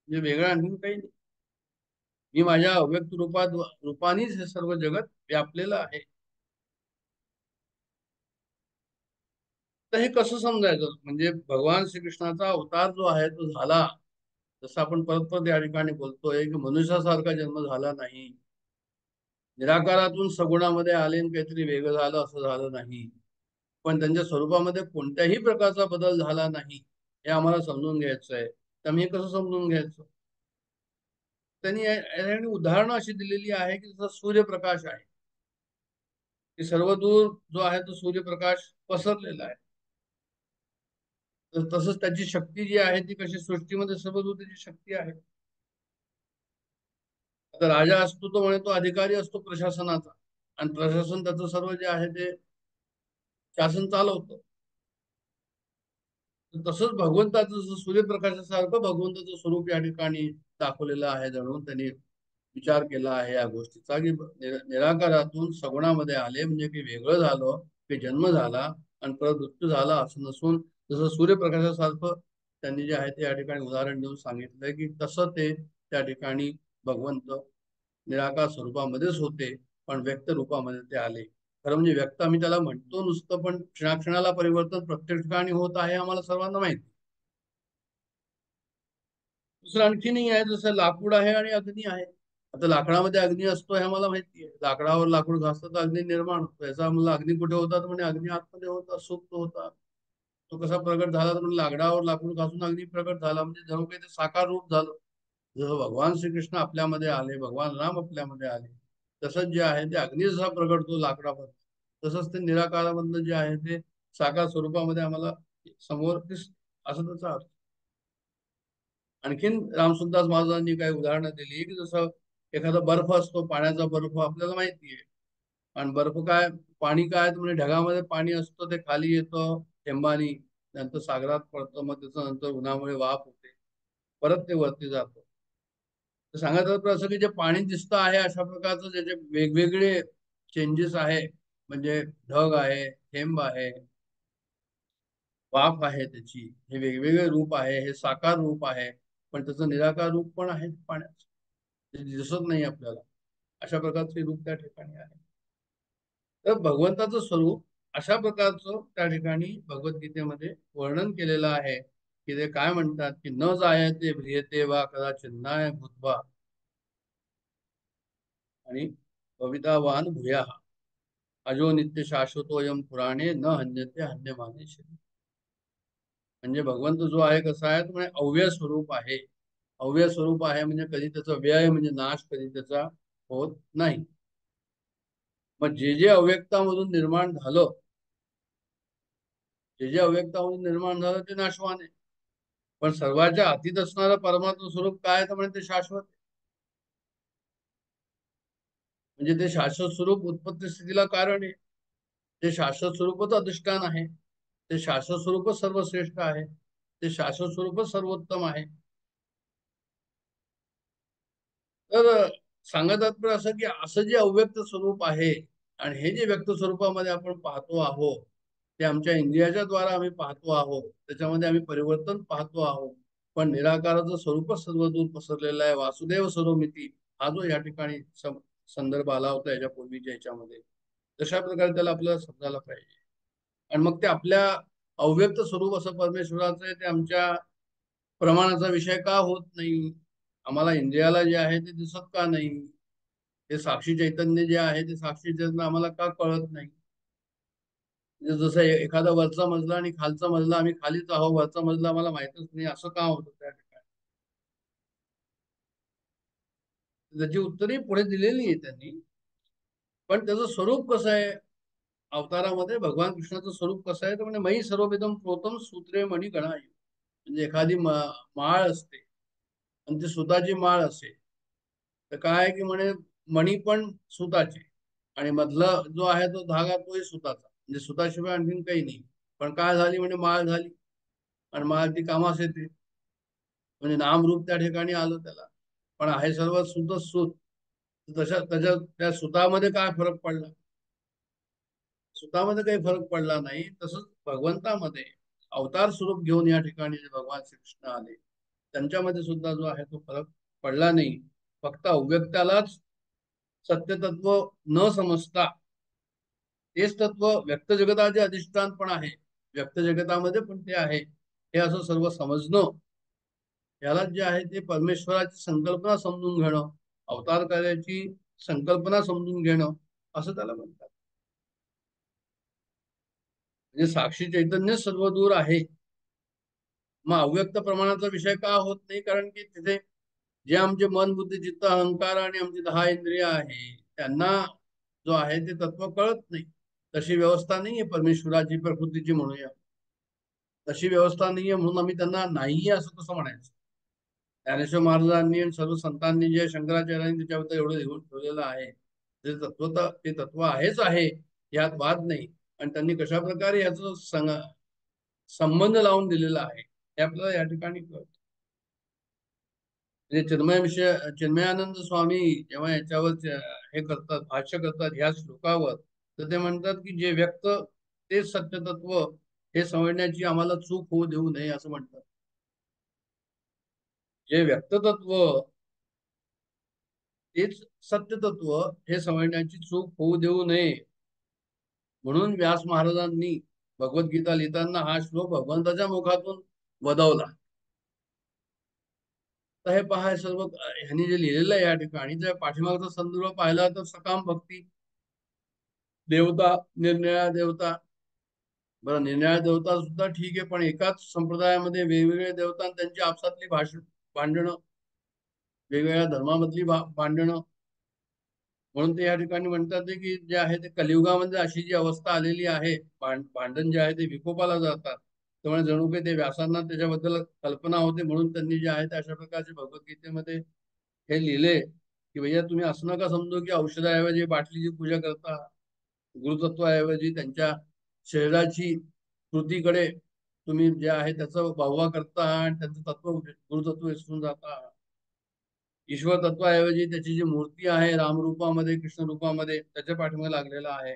म्हणजे वेगळं आणखी काही नाही. मी माझ्या अव्यक्त रूपानेच हे सर्व जगत व्यापलेलं आहे. तर हे कसं समजायचं? म्हणजे भगवान श्रीकृष्णाचा अवतार जो आहे तो झाला, जसं आपण परत परत या ठिकाणी बोलतोय की मनुष्यासारखा जन्म झाला नाही, निराकारातून सगुणामध्ये आले आणि काहीतरी वेगळं झालं असं झालं नाही, पण त्यांच्या स्वरूपामध्ये कोणत्याही प्रकारचा बदल झाला नाही, हे आम्हाला समजून घ्यायचं आहे. तर मी हे कसं समजून घ्यायचं? त्यांनी उदाहरणं अशी दिलेली आहे की जसं सूर्यप्रकाश आहे, की सर्वदूर जो आहे तो सूर्यप्रकाश पसरलेला आहे. तर तसंच त्याची शक्ती जी आहे ती कशी सृष्टीमध्ये सर्वदूर त्याची शक्ती आहे. आता राजा असतो तो म्हणे तो अधिकारी असतो प्रशासनाचा, आणि प्रशासन त्याचं सर्व जे आहे ते शासन चालवतं. तसंच भगवंताचं जसं सूर्यप्रकाशासारखं भगवंताचं स्वरूप या ठिकाणी दाखवलेलं आहे. जणून त्यांनी विचार केला आहे या गोष्टीचा की निराकारातून सगुणामध्ये आले, म्हणजे की वेगळं झालं, की जन्म झाला आणि परत मृत्यू झाला असं नसून, जसं सूर्यप्रकाशासारखं त्यांनी जे आहे ते या ठिकाणी उदाहरण देऊन सांगितलंय की तसं ते त्या ठिकाणी भगवंत निराकार स्वरूपामध्येच होते, पण व्यक्त रूपामध्ये ते आले. खरं म्हणजे व्यक्त आम्ही त्याला म्हणतो नुसतं, पण क्षणाक्षणाला परिवर्तन प्रत्येक ठिकाणी होत आहे आम्हाला सर्वांना माहिती. दुसरं आणखी नाही आहे, जसं लाकूड आहे आणि अग्नी आहे. आता लाकडामध्ये अग्नी असतो हे आम्हाला माहिती आहे, लाकडावर लाकूड घासतं तर अग्नी निर्माण होतो. याचा आम्हाला अग्नी कुठे होतात म्हणजे अग्नी आतमध्ये होता, सुप्त होता. तो कसा प्रगट झाला तर म्हणजे लाकडावर लाकूड घासून अग्नी प्रगट झाला, म्हणजे जणू काही ते साकार रूप झालं. जसं भगवान श्रीकृष्ण आपल्यामध्ये आले, भगवान राम आपल्यामध्ये आले, तसंच जे आहे ते अग्नी जसा प्रगटतो लाकडावर, तसंच ते निराकारामधनं जे आहे ते साकार स्वरूपामध्ये आम्हाला समोर असं त्याचा अर्थ. आणखीन रामसुद्दास महाराजांनी काही उदाहरणं दिली की जसं एखादा बर्फ असतो, पाण्याचा बर्फ आपल्याला माहिती आहे. आणि बर्फ काय, पाणी काय तर म्हणजे ढगामध्ये पाणी असतं, ते खाली येतं थेंबानी, नंतर सागरात पडतं, मग त्याचं नंतर उन्हामुळे वाफ होते, परत ते वरती जातं. तर सांगायचं तर असं की जे पाणी दिसतं आहे अशा प्रकारचं ज्याचे वेगवेगळे चेंजेस आहे, म्हणजे ढग आहे, थेंब आहे, वाफ आहे त्याची, हे वेगवेगळे रूप आहे, हे साकार रूप आहे, पण त्याचं निराकार रूप पण आहे पाण्याचं, ते दिसत नाही आपल्याला. अशा प्रकारचे रूप त्या ठिकाणी आहे. तर भगवंताचं स्वरूप अशा प्रकारचं त्या ठिकाणी भगवद्गीतेमध्ये वर्णन केलेलं आहे की ते काय म्हणतात की न जायते भ्रियते वा कदाचित नाय भूतवा आणि भवितावान भूया अजो नित्य शाश्वतोयम पुराणे न हन्यते हन्यमाने शरीर. म्हणजे भगवंत जो आहे कसा आहे तो म्हणजे अव्यय स्वरूप आहे. अव्यय स्वरूप आहे म्हणजे कधी त्याचा व्यय म्हणजे नाश कधी त्याचा होत नाही. मग जे जे अव्यक्तामधून निर्माण झालं, जे जे अव्यक्तामधून निर्माण झालं ते नाशवान आहे. पण सर्वांच्या अतीत असणारं परमात्म स्वरूप काय तर म्हणजे ते शाश्वत, म्हणजे ते शाश्वत स्वरूप उत्पत्ती स्थितीला कारण आहे. ते शाश्वत स्वरूपच अधिष्ठान आहे, ते शाश्वत स्वरूपच सर्वश्रेष्ठ आहे, ते शाश्वत स्वरूपच सर्वोत्तम आहे. तर सांगत तात्पर्य असं की असं जे अव्यक्त स्वरूप आहे आणि हे जे व्यक्त स्वरूपामध्ये आपण पाहतो आहोत, ते आमच्या इंद्रियाच्या द्वारा आम्ही पाहतो आहोत, त्याच्यामध्ये आम्ही परिवर्तन पाहतो आहोत, पण निराकाराचं स्वरूपच सर्वदूर पसरलेलं आहे. वासुदेव सर्वमिती हा जो या ठिकाणी संदर्भ आला होता याच्या पूर्वीच्या याच्यामध्ये, तशा प्रकारे त्याला आपल्याला समजायला पाहिजे. आणि मग ते आपल्या अव्यक्त स्वरूप असं परमेश्वराचं आहे, ते आमच्या प्रमाणाचा विषय का होत नाही? आम्हाला इंद्रियाला जे आहे ते दिसत का नाही? ते साक्षी चैतन्य जे आहे ते साक्षी चैतन्य आम्हाला का कळत नाही? म्हणजे जसं एखादा वरचा मजला आणि खालचा मजला, आम्ही खालीच आहो, वरचा मजला आम्हाला माहितच नाही, असं का होतं त्या ठिकाणी? त्याची उत्तरही पुढे दिलेली आहे त्यांनी. पण त्याचं स्वरूप कसं आहे अवतारामध्ये, भगवान कृष्णाचं स्वरूप कसं आहे तर म्हणजे मयी सर्वविधम प्रोतम सूत्रे मणी गणा. म्हणजे एखादी माळ असते आणि ती सुताची माळ असेल तर काय आहे की म्हणे मणी पण सुताचे आणि मधला जो आहे तो धागा तोही सुताचा, म्हणजे सुताशिवाय आणखीन काही नाही. पण काय झाली म्हणजे माळ झाली आणि माळ ती कामास येते, म्हणजे नामरूप त्या ठिकाणी आलं त्याला. पण आहे सर्व सुतच सूत. तशा त्याच्या त्या सुतामध्ये काय फरक पडला? सुतामध्ये काही फरक पडला नाही. तसंच भगवंतामध्ये अवतार स्वरूप घेऊन या ठिकाणी जे भगवान श्रीकृष्ण आले त्यांच्यामध्ये सुद्धा जो आहे तो फरक पडला नाही. फक्त अव्यक्तालाच सत्य तत्व न समजता तेच तत्व व्यक्त जगताचे अधिष्ठान पण आहे, व्यक्त जगतामध्ये पण ते आहे, हे असं सर्व समजणं, याला जे आहे ते परमेश्वराची संकल्पना समजून घेणं, अवतार कार्याची संकल्पना समजून घेणं असं त्याला म्हणतात. म्हणजे साक्षी चैतन्य सर्व दूर आहे. मग अव्यक्त प्रमाणाचा विषय का होत नाही? कारण की तिथे जे आमचे मन बुद्धी चित्त अहंकार आणि आमची 10 इंद्रिय आहे त्यांना जो आहे ते तत्व कळत नाही. तशी व्यवस्था नाहीये परमेश्वराची, प्रकृतीची म्हणूया, तशी व्यवस्था नाहीये म्हणून आम्ही त्यांना नाहीये असं कसं म्हणायचं? ज्ञानेश्वर महाराजांनी आणि सर्व संतांनी जे शंकराचार्यांनी त्याच्याबद्दल एवढं लिहून ठेवलेलं आहे, ते तत्व तर ते तत्व आहेच आहे, यात वाद नाही. आणि त्यांनी कशा प्रकारे याचं संबंध लावून दिलेला आहे हे आपल्याला या ठिकाणी कळतं. म्हणजे चिन्मयानंद स्वामी जेव्हा याच्यावर हे करतात, भाष्य करतात ह्या श्लोकावर, तर ते म्हणतात की जे व्यक्त तेच सत्य तत्व हे समजण्याची आम्हाला चूक होऊ देऊ नये असं म्हणतात. जे व्यक्त तत्व तेच सत्य तत्व हे समजण्याची चूक होऊ देऊ नये म्हणून व्यास महाराजांनी भगवद्गीता लिहिताना हा श्लोक भगवंताच्या मुखातून वदवला. तर हे पहा, सर्व ह्यांनी जे लिहिलेलं आहे या ठिकाणी त्या पाठीमागचा संदर्भ पाहिला तर सकाम भक्ती, देवता, निरनिळ्या देवता. बरं, निरनिळ्या देवता सुद्धा ठीक आहे, पण एकाच संप्रदायामध्ये वेगवेगळे देवता आणि त्यांची आपसातली भांडणं, वेगवेगळ्या धर्मामधली भांडणं. म्हणून ते या ठिकाणी म्हणतात की जे आहे ते कलियुगामध्ये अशी जी अवस्था आलेली आहे, भांडण जे आहे ते विकोपाला जातात. त्यामुळे जणू काही ते व्यासांना त्याच्याबद्दल कल्पना होते म्हणून त्यांनी जे आहे ते अशा प्रकारचे भगवद्गीतेमध्ये हे लिहिले की भैया तुम्ही असं नका समजू की औषधाऐवजी बाटलीची पूजा करता, गुरुतत्वाऐवजी त्यांच्या शरीराची कृतीकडे तुम्ही जे आहे त्याचा वाहवा करता आणि त्यांचं तत्व गुरुतत्व विसरून जाता. ईश्वर तत्वाऐवजी त्याची जी मूर्ती आहे रामरूपामध्ये कृष्ण रूपामध्ये त्याच्या पाठीमागे लागलेला आहे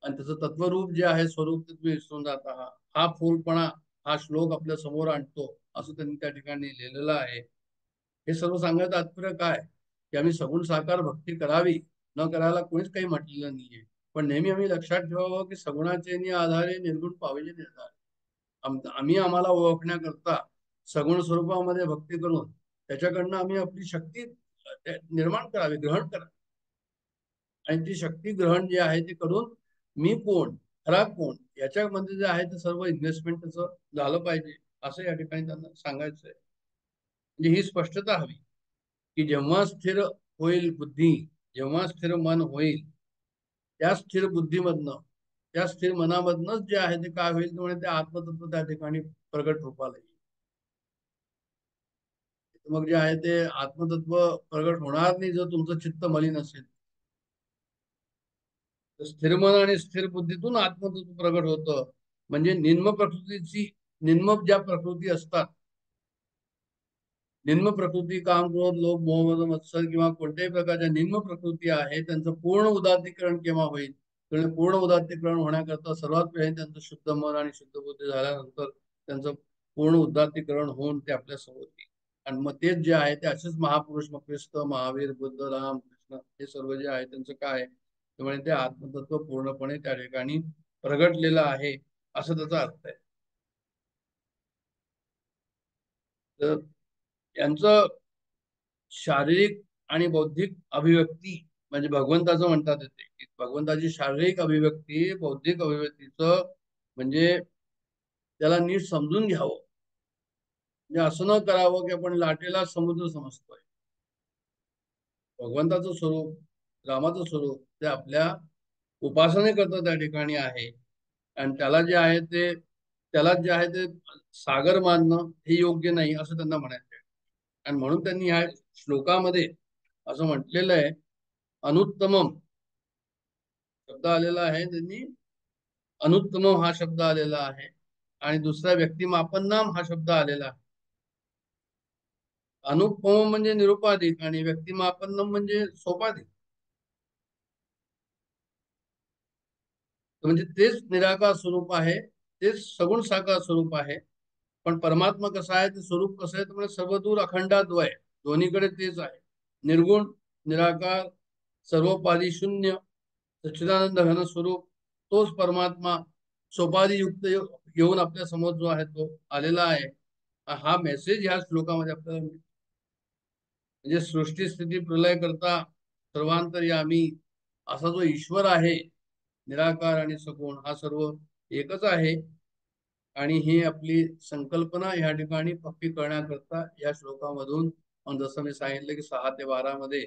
आणि त्याचं तत्वरूप जे आहे स्वरूप ते तुम्ही विसरून जाता. हा फुलपणा हा श्लोक आपल्या समोर आणतो असं त्यांनी त्या ठिकाणी लिहिलेलं आहे. हे सर्व सांगण्याचं तात्पर्य काय की आम्ही सगुण साकार भक्ती करावी, न करायला कोणीच काही म्हटलेलं नाहीये. पण नेहमी आम्ही लक्षात ठेवावं की सगुणाचे आधारे निर्गुण पाविले निर्धार. आम्ही आम्हाला ओळखण्याकरता सगुण स्वरूपामध्ये भक्ती करून त्याच्याकडनं आम्ही आपली शक्ती निर्माण करावी, ग्रहण करावी. आणि ती शक्ती ग्रहण जे आहे ते करून मी कोण, खरा कोण, याच्यामध्ये जे आहे ते सर्व इन्व्हेस्टमेंट त्याचं झालं पाहिजे असं या ठिकाणी त्यांना सांगायचं आहे. म्हणजे ही स्पष्टता हवी की जेव्हा स्थिर होईल बुद्धी, जेव्हा स्थिर मन होईल, त्या स्थिर बुद्धीमधनं, त्या स्थिर मनामधनच जे आहे ते काय होईल त्यामुळे ते आत्मतत्व त्या ठिकाणी प्रगट रूपाला येईल. मग जे आहे ते आत्मतत्व प्रगट होणार नाही जर तुमचं चित्त मलिन असेल. स्थिर मन आणि स्थिर बुद्धीतून आत्मतत्व प्रगट होतं. म्हणजे निम्न प्रकृतीची, निम्न ज्या प्रकृती असतात, निम्न प्रकृती काम क्रोध लोभ मोह मद मत्सर किंवा कोणत्याही प्रकारच्या निम्न प्रकृती आहे त्यांचं पूर्ण उदात्तीकरण केव्हा होईल? तर पूर्ण उदात्तीकरण होण्याकरता सर्वात पहिले त्यांचं शुद्ध मन आणि शुद्ध बुद्धी झाल्यानंतर त्यांचं पूर्ण उदात्तीकरण होऊन ते आपल्या समोर येईल. आणि मग तेच जे आहे ते असेच महापुरुष मग ख्रिस्त, महावीर, बुद्ध, राम, कृष्ण हे सर्व जे आहे त्यांचं काय, त्यामुळे ते आत्मतत्व पूर्णपणे त्या ठिकाणी प्रगटलेलं आहे असं त्याचा अर्थ आहे. तर यांचं शारीरिक आणि बौद्धिक अभिव्यक्ती म्हणजे भगवंताचं म्हणतात येते की भगवंताची शारीरिक अभिव्यक्ती बौद्धिक अभिव्यक्तीचं म्हणजे त्याला नीट समजून घ्यावं. म्हणजे असं न करावं की आपण लाटेला समुद्र समजतोय. भगवंताचं स्वरूप, रामाचं स्वरूप ते आपल्या उपासनेकरता त्या ठिकाणी आहे. आणि त्याला जे आहे ते सागर मानणं हे योग्य नाही असं त्यांना म्हणायचं आहे. आणि म्हणून त्यांनी ह्या श्लोकामध्ये असं म्हटलेलं आहे, अनुत्तमम शब्द आलेला आहे, त्यांनी अनुत्तमम हा शब्द आलेला आहे आणि दुसरा व्यक्तिमापन्नाम हा शब्द आलेला आहे. अनुपम म्हणजे निरुपाधिक आणि व्यक्तिमापन्नम म्हणजे सोपाधिक. म्हणजे तेच निराकार स्वरूप आहे, तेच सगुण साकार स्वरूप आहे. पण परमात्मा कसा आहे, ते स्वरूप कसं आहे, तर म्हणजे सर्वदूर अखंडाद्वय, दोन्हीकडे तेच आहे. निर्गुण, निराकार, सर्वोपाधी शून्य, सच्चिदानंद घन स्वरूप तोच परमात्मा सोपाधी युक्त येऊन आपल्या समोर जो आहे तो आलेला आहे. हा मेसेज ह्या श्लोकामध्ये आपल्याला म्हणजे सृष्टी स्थिती प्रलय करता सर्वांतर्यामी असा जो ईश्वर आहे, निराकार आणि सगुण हा सर्व एकच आहे. आणि ही आपली संकल्पना या ठिकाणी पक्की करण्याकरता या श्लोकामधून, जसं मी सांगितलं की 6 ते 12 मध्ये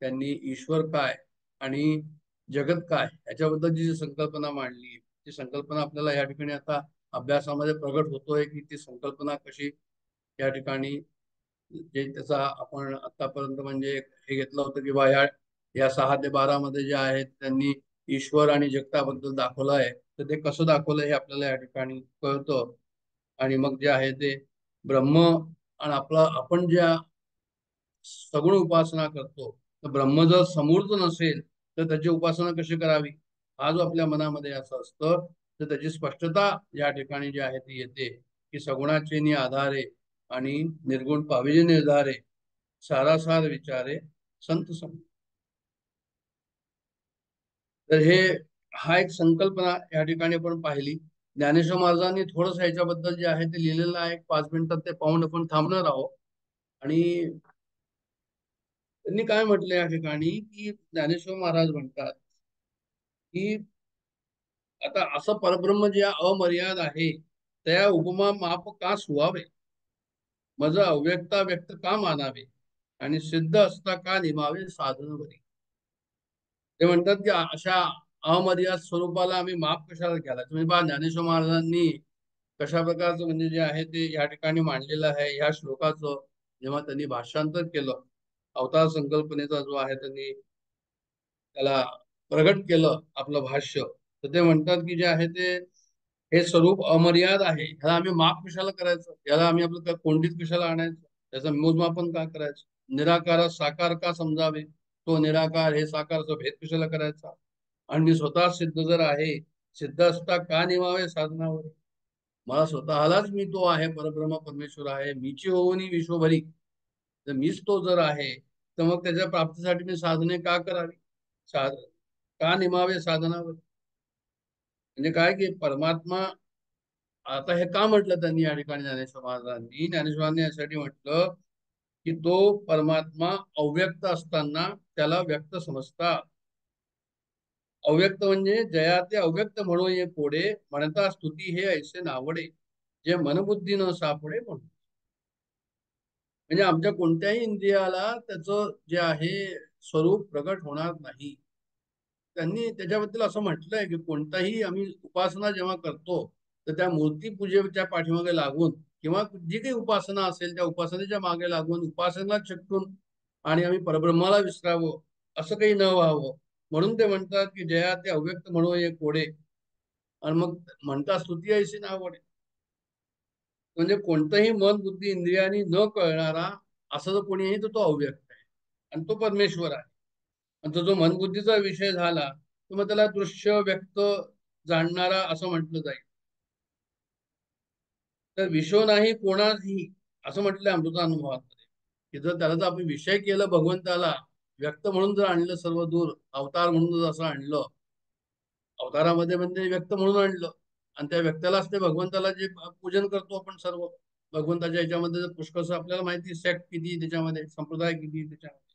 त्यांनी ईश्वर काय आणि जगत काय याच्याबद्दलची जी संकल्पना मांडली, ती संकल्पना आपल्याला या ठिकाणी आता अभ्यासामध्ये प्रगट होतोय की ती संकल्पना कशी या ठिकाणी, जे त्याचा आपण आतापर्यंत म्हणजे हे घेतलं होतं की बा या 6 ते 12 मध्ये जे आहेत त्यांनी ईश्वर आणि जगताबद्दल दाखवलं आहे, तर ते कसं दाखवलं हे आपल्याला या ठिकाणी कळतं. आणि मग जे आहे ते ब्रह्म आणि आपण ज्या सगुण उपासना करतो, तर ब्रह्म जर समूर्त नसेल तर त्याची उपासना कशी करावी, हा जो आपल्या मनामध्ये असं असतं, तर त्याची स्पष्टता या ठिकाणी जी आहे ती येते की सगुणाचे नि आधारे आणि निर्गुण पाविजे निर्धारे सारासार विचारे संत सम. तर हा एक संकल्पना या ठिकाणी आपण पाहिली. ज्ञानेश्वर महाराजांनी थोडंसं ह्याच्याबद्दल जे आहे ते लिहिलेलं आहे, 5 मिनिटात ते पाहून आपण थांबणार आहोत. आणि त्यांनी काय म्हटलं या ठिकाणी की ज्ञानेश्वर महाराज म्हणतात की आता असं परब्रह्म जे अमर्याद आहे, त्या उपमा माप का सुवावे, मज अव्यक्ता व्यक्त का मानावे आणि सिद्ध असता का निमावे साधनवरी. ते म्हणतात की अशा अमर्याद स्वरूपाला आम्ही माफ कशाला केला. तुम्ही पहा ज्ञानेश्वर महाराजांनी कशा प्रकारचं म्हणजे जे आहे ते या ठिकाणी मांडलेलं आहे. ह्या श्लोकाचं जेव्हा त्यांनी भाषांतर केलं, अवतार संकल्पनेचा जो आहे त्यांनी त्याला प्रगट केलं आपलं भाष्य, तर ते म्हणतात की जे आहे ते हे स्वरूप अमर्याद आहे, ह्याला आम्ही माप कशाला करायचं, याला आम्ही आपलं कोंडीत कशाला आणायचं, त्याचं मोजमापन का करायचं, निराकार साकार का समजावे, तो निराकार हे साकारचा भेद कशाला करायचा, आणि मी स्वतः सिद्ध जर आहे, सिद्ध असता का निमावे साधनावर, मला स्वतःलाच मी तो आहे, परब्रह्म परमेश्वर आहे, मीची होऊन विश्वभरी, तर मीच तो जर आहे, तर मग त्याच्या प्राप्तीसाठी मी साधने का करावी, साधन का निमावे साधनावर. म्हणजे काय की परमात्मा, आता हे का म्हटलं त्यांनी या ठिकाणी ज्ञानेश्वरांनी यासाठी म्हटलं की तो परमात्मा अव्यक्त असताना त्याला व्यक्त समजता. अव्यक्त म्हणजे जया ते अव्यक्त म्हणून ये कोडे, म्हणता स्तुती हे ऐसे नावडे, जे मनबुद्धी न सापडे म्हणून. म्हणजे आमच्या कोणत्याही इंद्रियाला त्याचं जे आहे स्वरूप प्रगट होणार नाही. त्यांनी त्याच्याबद्दल असं म्हटलंय की कोणताही आम्ही उपासना जेव्हा करतो, तर त्या मूर्ती पूजेच्या पाठीमागे लागून किंवा जी काही उपासना असेल त्या उपासनेच्या मागे लागून उपासना चटकून आणि आम्ही परब्रह्माला विसरावं असं काही न व्हावं, म्हणून ते म्हणतात की जया ते अव्यक्त म्हणून हे कोडे, आणि मग म्हणतात स्तुती ऐशी नावडे. म्हणजे कोणतंही मन बुद्धी इंद्रियांनी न कळणारा असं जर कोणी आहे तर तो अव्यक्त आहे आणि तो परमेश्वर आहे. आणि तो जो मनबुद्धीचा विषय झाला तर मग त्याला दृश्य व्यक्त जाणणारा असं म्हटलं जाईल. तर विश्व नाही कोणाही असं म्हटलंय अमृता अनुभवामध्ये, की जर त्याला जर आपण विषय केलं भगवंताला, व्यक्त म्हणून जर आणलं सर्व दूर, अवतार म्हणून जर असं आणलं, अवतारामध्ये म्हणजे व्यक्त म्हणून आणलं, आणि त्या व्यक्तालाच ते भगवंताला जे पूजन करतो आपण सर्व, भगवंताच्या याच्यामध्ये पुष्कळ आपल्याला माहिती सेक्ट किती त्याच्यामध्ये, संप्रदाय किती त्याच्यामध्ये.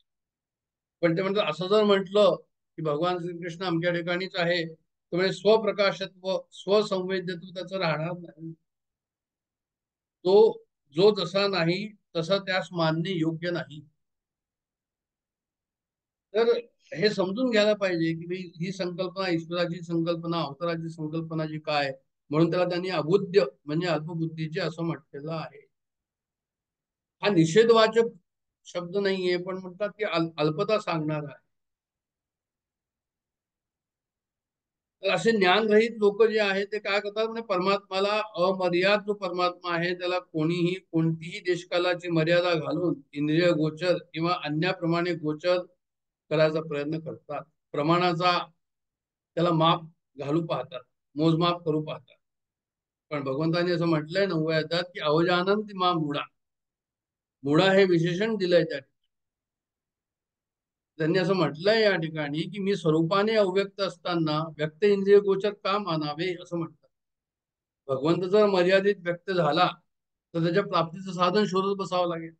पण ते म्हणतात असं जर म्हटलं की भगवान श्रीकृष्ण आमच्या ठिकाणीच आहे, तर म्हणजे स्वप्रकाशत्व स्वसंवेद्यत्व त्याचं राहणार नाही. तो जो जसा नाही तसा त्यास मानणे योग्य नाही. तर हे समजून घ्यायला पाहिजे की ही संकल्पना ईश्वराची संकल्पना, अवताराची संकल्पना जी काय, म्हणून त्याला त्यांनी अबुद्ध म्हणजे अल्पबुद्धीचे असं म्हटलेलं आहे. हा निषेधवाचक शब्द नाहीये, पण म्हणतात की अल्पता सांगणार आहे. तर असे ज्ञानरहित लोक जे आहेत ते काय करतात म्हणजे परमात्माला अमर्याद जो परमात्मा आहे त्याला कोणीही कोणतीही देशकालाची मर्यादा घालून इंद्रिय गोचर किंवा अन्याप्रमाणे गोचर करायचा प्रयत्न करतात. प्रमाणाचा त्याला माप घालू पाहतात, मोजमाप करू पाहतात. पण भगवंतांनी असं म्हटलंय 9व्या अध्यायात की अवजानंती मा मुडा. मुडा हे विशेषण दिलंय त्या त्यांनी असं म्हटलंय या ठिकाणी की मी स्वरूपाने अव्यक्त असताना व्यक्त इंद्रिय गोचर का मानावे असं म्हणतात. भगवंत जर मर्यादित व्यक्त झाला तर त्याच्या प्राप्तीचं साधन शोधत बसावं लागेल,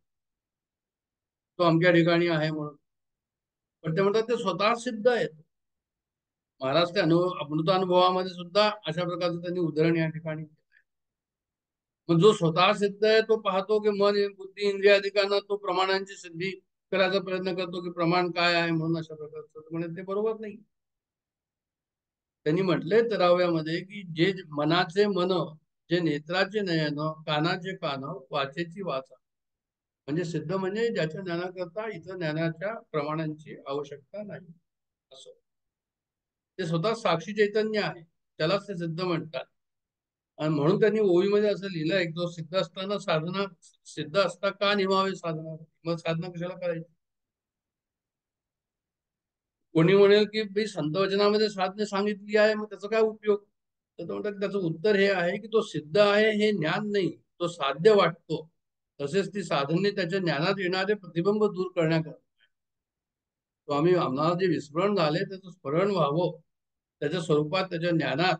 तो अमक्या ठिकाणी आहे म्हणून. पण ते म्हणतात ते स्वतः सिद्ध आहे. महाराज ते अमृत अनुभवामध्ये सुद्धा अशा प्रकारचं त्यांनी उदाहरण या ठिकाणी केलंय. मग जो स्वतः सिद्ध आहे तो पाहतो की मन बुद्धी इंद्रियाधिकांना तो प्रमाणांची सिद्धी करायचा प्रयत्न करतो की प्रमाण काय आहे म्हणून अशा प्रकारचं म्हणजे ते बरोबर नाही. त्यांनी म्हटले 13व्यामध्ये की जे मनाचे मन, जे नेत्राचे नयन, कानाचे कान, वाचेची वाचा. म्हणजे सिद्ध म्हणजे ज्याच्या ज्ञानाकरता इतर ज्ञानाच्या प्रमाणांची आवश्यकता नाही असं. ते स्वतः साक्षी चैतन्य आहे, त्यालाच ते सिद्ध म्हणतात. आणि म्हणून त्यांनी ओळीमध्ये असं लिहिलंय की जो सिद्ध असताना साधना, सिद्ध असता का निभावे साधना, मग साधना कशाला करायची. कोणी म्हणेल की भाई संत वचनामध्ये साधना सांगितली आहे, मग त्याचा काय उपयोग. तर तो म्हणतात त्याचं उत्तर हे आहे की तो सिद्ध आहे हे ज्ञान नाही, तो साध्य वाटतो. तसेच ती साधने त्याच्या ज्ञानात येणारे प्रतिबिंब दूर करण्याकरता. तो आम्हाला जे विस्मरण झाले त्याचं स्मरण व्हावं, त्याच्या स्वरूपात त्याच्या ज्ञानात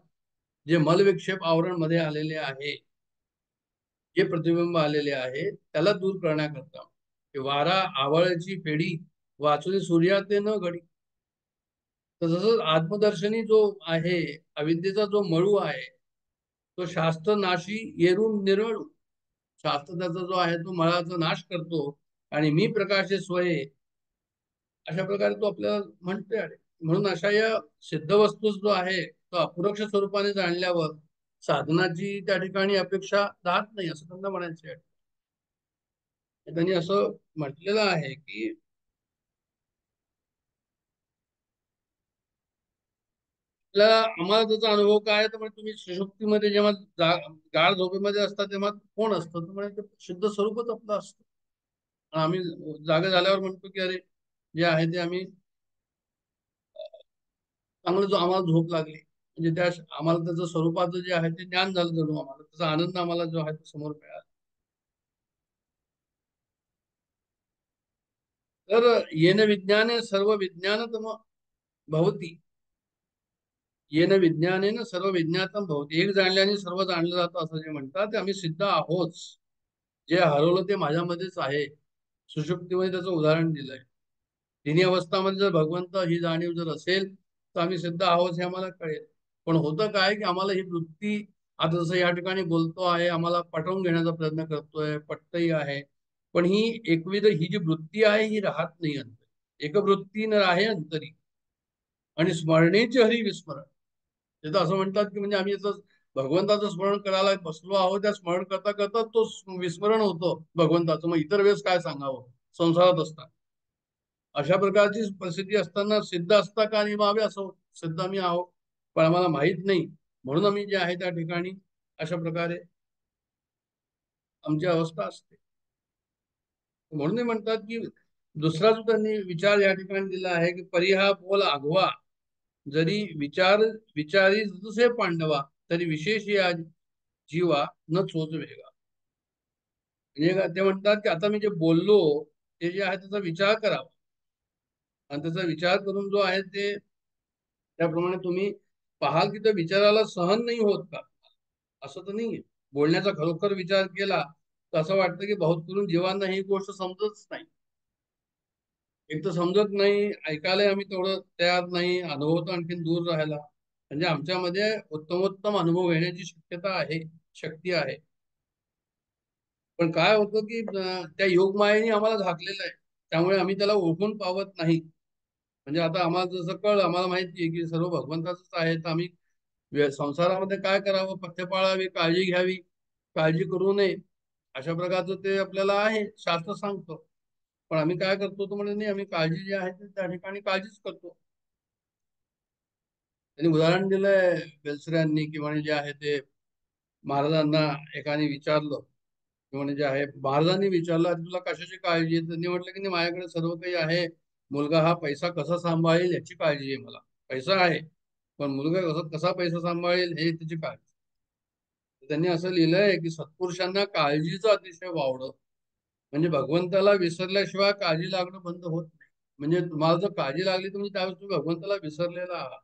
जे मलविक्षेप आवरण मध्ये आलेले आहे, जे प्रतिबिंब आलेले आहे त्याला दूर करण्याकरता. वारा आवळची पेढी वाचून सूर्याते न घडी. तर जसं आत्मदर्शनी जो आहे, अविद्येचा जो मळू आहे, तो शास्त्र नाशी येरून निर्मळू. शास्त्र त्याचा जो आहे तो मळाचा नाश करतो आणि मी प्रकाशे स्वये अशा प्रकारे तो आपल्याला म्हणतोय. म्हणून अशा या सिद्ध वस्तू जो आहे तो अपरोक्ष स्वरूपाने जाणल्यावर साधनाची त्या ठिकाणी अपेक्षा राहत नाही असं त्यांना म्हणायचं आहे. त्यांनी असं म्हटलेलं आहे की आपल्याला आम्हाला त्याचा अनुभव काय आहे तर म्हणजे तुम्ही सुषुप्तीमध्ये जेव्हा गाढ झोपेमध्ये असतात तेव्हा कोण असतं तर म्हणजे ते शुद्ध स्वरूपच आपलं असतं. आम्ही जागे झाल्यावर म्हणतो की अरे जे आहे ते आम्ही चांगलं, जो आम्हाला झोप लागली म्हणजे त्या आम्हाला त्याचं स्वरूपाचं जे आहे ते ज्ञान झालं, जणू आम्हाला त्याचा आनंद आम्हाला जो आहे तो समोर मिळाला. तर येन विज्ञाने सर्व विज्ञानतम भवती. येन विज्ञानेन सर्व विज्ञातम भवती. एक जाणल्याने सर्व जाणलं जातं असं जे म्हणतात ते आम्ही सिद्ध आहोत. जे हरवलं ते माझ्यामध्येच आहे. सुषुप्तीमध्ये त्याचं उदाहरण दिलंय. तिन्ही अवस्थामध्ये जर भगवंत ही जाणीव जर असेल तर आम्ही सिद्ध आहोत हे आम्हाला कळेल. पण होतं काय की आम्हाला ही वृत्ती आता जसं या ठिकाणी बोलतो आहे, आम्हाला पटवून घेण्याचा प्रयत्न करतोय, पटतही आहे. पण ही एकविध ही जी वृत्ती आहे ही राहत नाही अंतरी. एक वृत्ती न राहे अंतरी आणि स्मरणेचे हरी विस्मरण. ते तर असं म्हणतात की म्हणजे आम्ही याचं भगवंताचं स्मरण करायला बसलो आहोत, त्या स्मरण करता करता तो विस्मरण होतं भगवंताचं. मग इतर वेळेस काय सांगावं संसारात असतात. अशा प्रकारची परिस्थिती असताना सिद्ध असता का निभावे असं सिद्ध आम्ही आहोत, पण आम्हाला माहित नाही. म्हणून आम्ही जे आहे त्या ठिकाणी अशा प्रकारे आमची अवस्था असते. म्हणून म्हणतात की दुसरा जो त्यांनी विचार या ठिकाणी दिला आहे की परिहा बोल आघवा जरी विचार विचारी दुसरे पांडवा तरी विशेष या जीवा न चोच वेगा. म्हणजे ते म्हणतात की आता मी जे बोललो ते जे आहे त्याचा विचार करावा आणि त्याचा विचार करून जो आहे ते त्याप्रमाणे तुम्ही पाहाल की त्या विचाराला सहन नाही होत का, असं तर नाहीये. बोलण्याचा खरोखर विचार केला तर असं वाटतं की बहुत करून जीवांना ही गोष्ट समजतच नाही. एक तर समजत नाही, ऐकायला आम्ही तेवढं तयार नाही, अनुभव तर आणखीन दूर राहायला. म्हणजे आमच्यामध्ये उत्तमोत्तम अनुभव घेण्याची शक्यता आहे, शक्ती आहे. पण काय होतं की त्या योगमायेने आम्हाला झाकलेलं आहे, त्यामुळे आम्ही त्याला ओळखून पावत नाही. म्हणजे आता आम्हाला जसं कळलं, आम्हाला माहिती आहे की सर्व भगवंताचंच आहे, तर आम्ही संसारामध्ये काय करावं, पथ्य पाळावी, काळजी घ्यावी, काळजी करू नये, अशा प्रकारचं ते आपल्याला आहे, शास्त्र सांगतो. पण आम्ही काय करतो, तो म्हणजे नाही, आम्ही काळजी जी आहे ते त्या ठिकाणी काळजीच करतो. त्यांनी उदाहरण दिलंय बेलसऱ्यांनी, की म्हणे जे आहे ते महाराजांना एकाने विचारलं, की म्हणे जे आहे महाराजांनी विचारलं, तुला कशाची काळजी आहे? त्यांनी म्हटलं की नाही, माझ्याकडे सर्व काही आहे, मुलगा हा पैसा कसा सांभाळेल याची काळजी आहे मला. पैसा आहे, पण मुलगा कसा कसा पैसा सांभाळेल हे त्याची काळजी. त्यांनी असं लिहिलंय की सत्पुरुषांना काळजीचं अतिशय वावडं, म्हणजे भगवंताला विसरल्याशिवाय काळजी लागणं बंद होत नाही. म्हणजे तुम्हाला जर काळजी लागली तर म्हणजे त्यावेळेस तुम्ही भगवंताला विसरलेला आहात.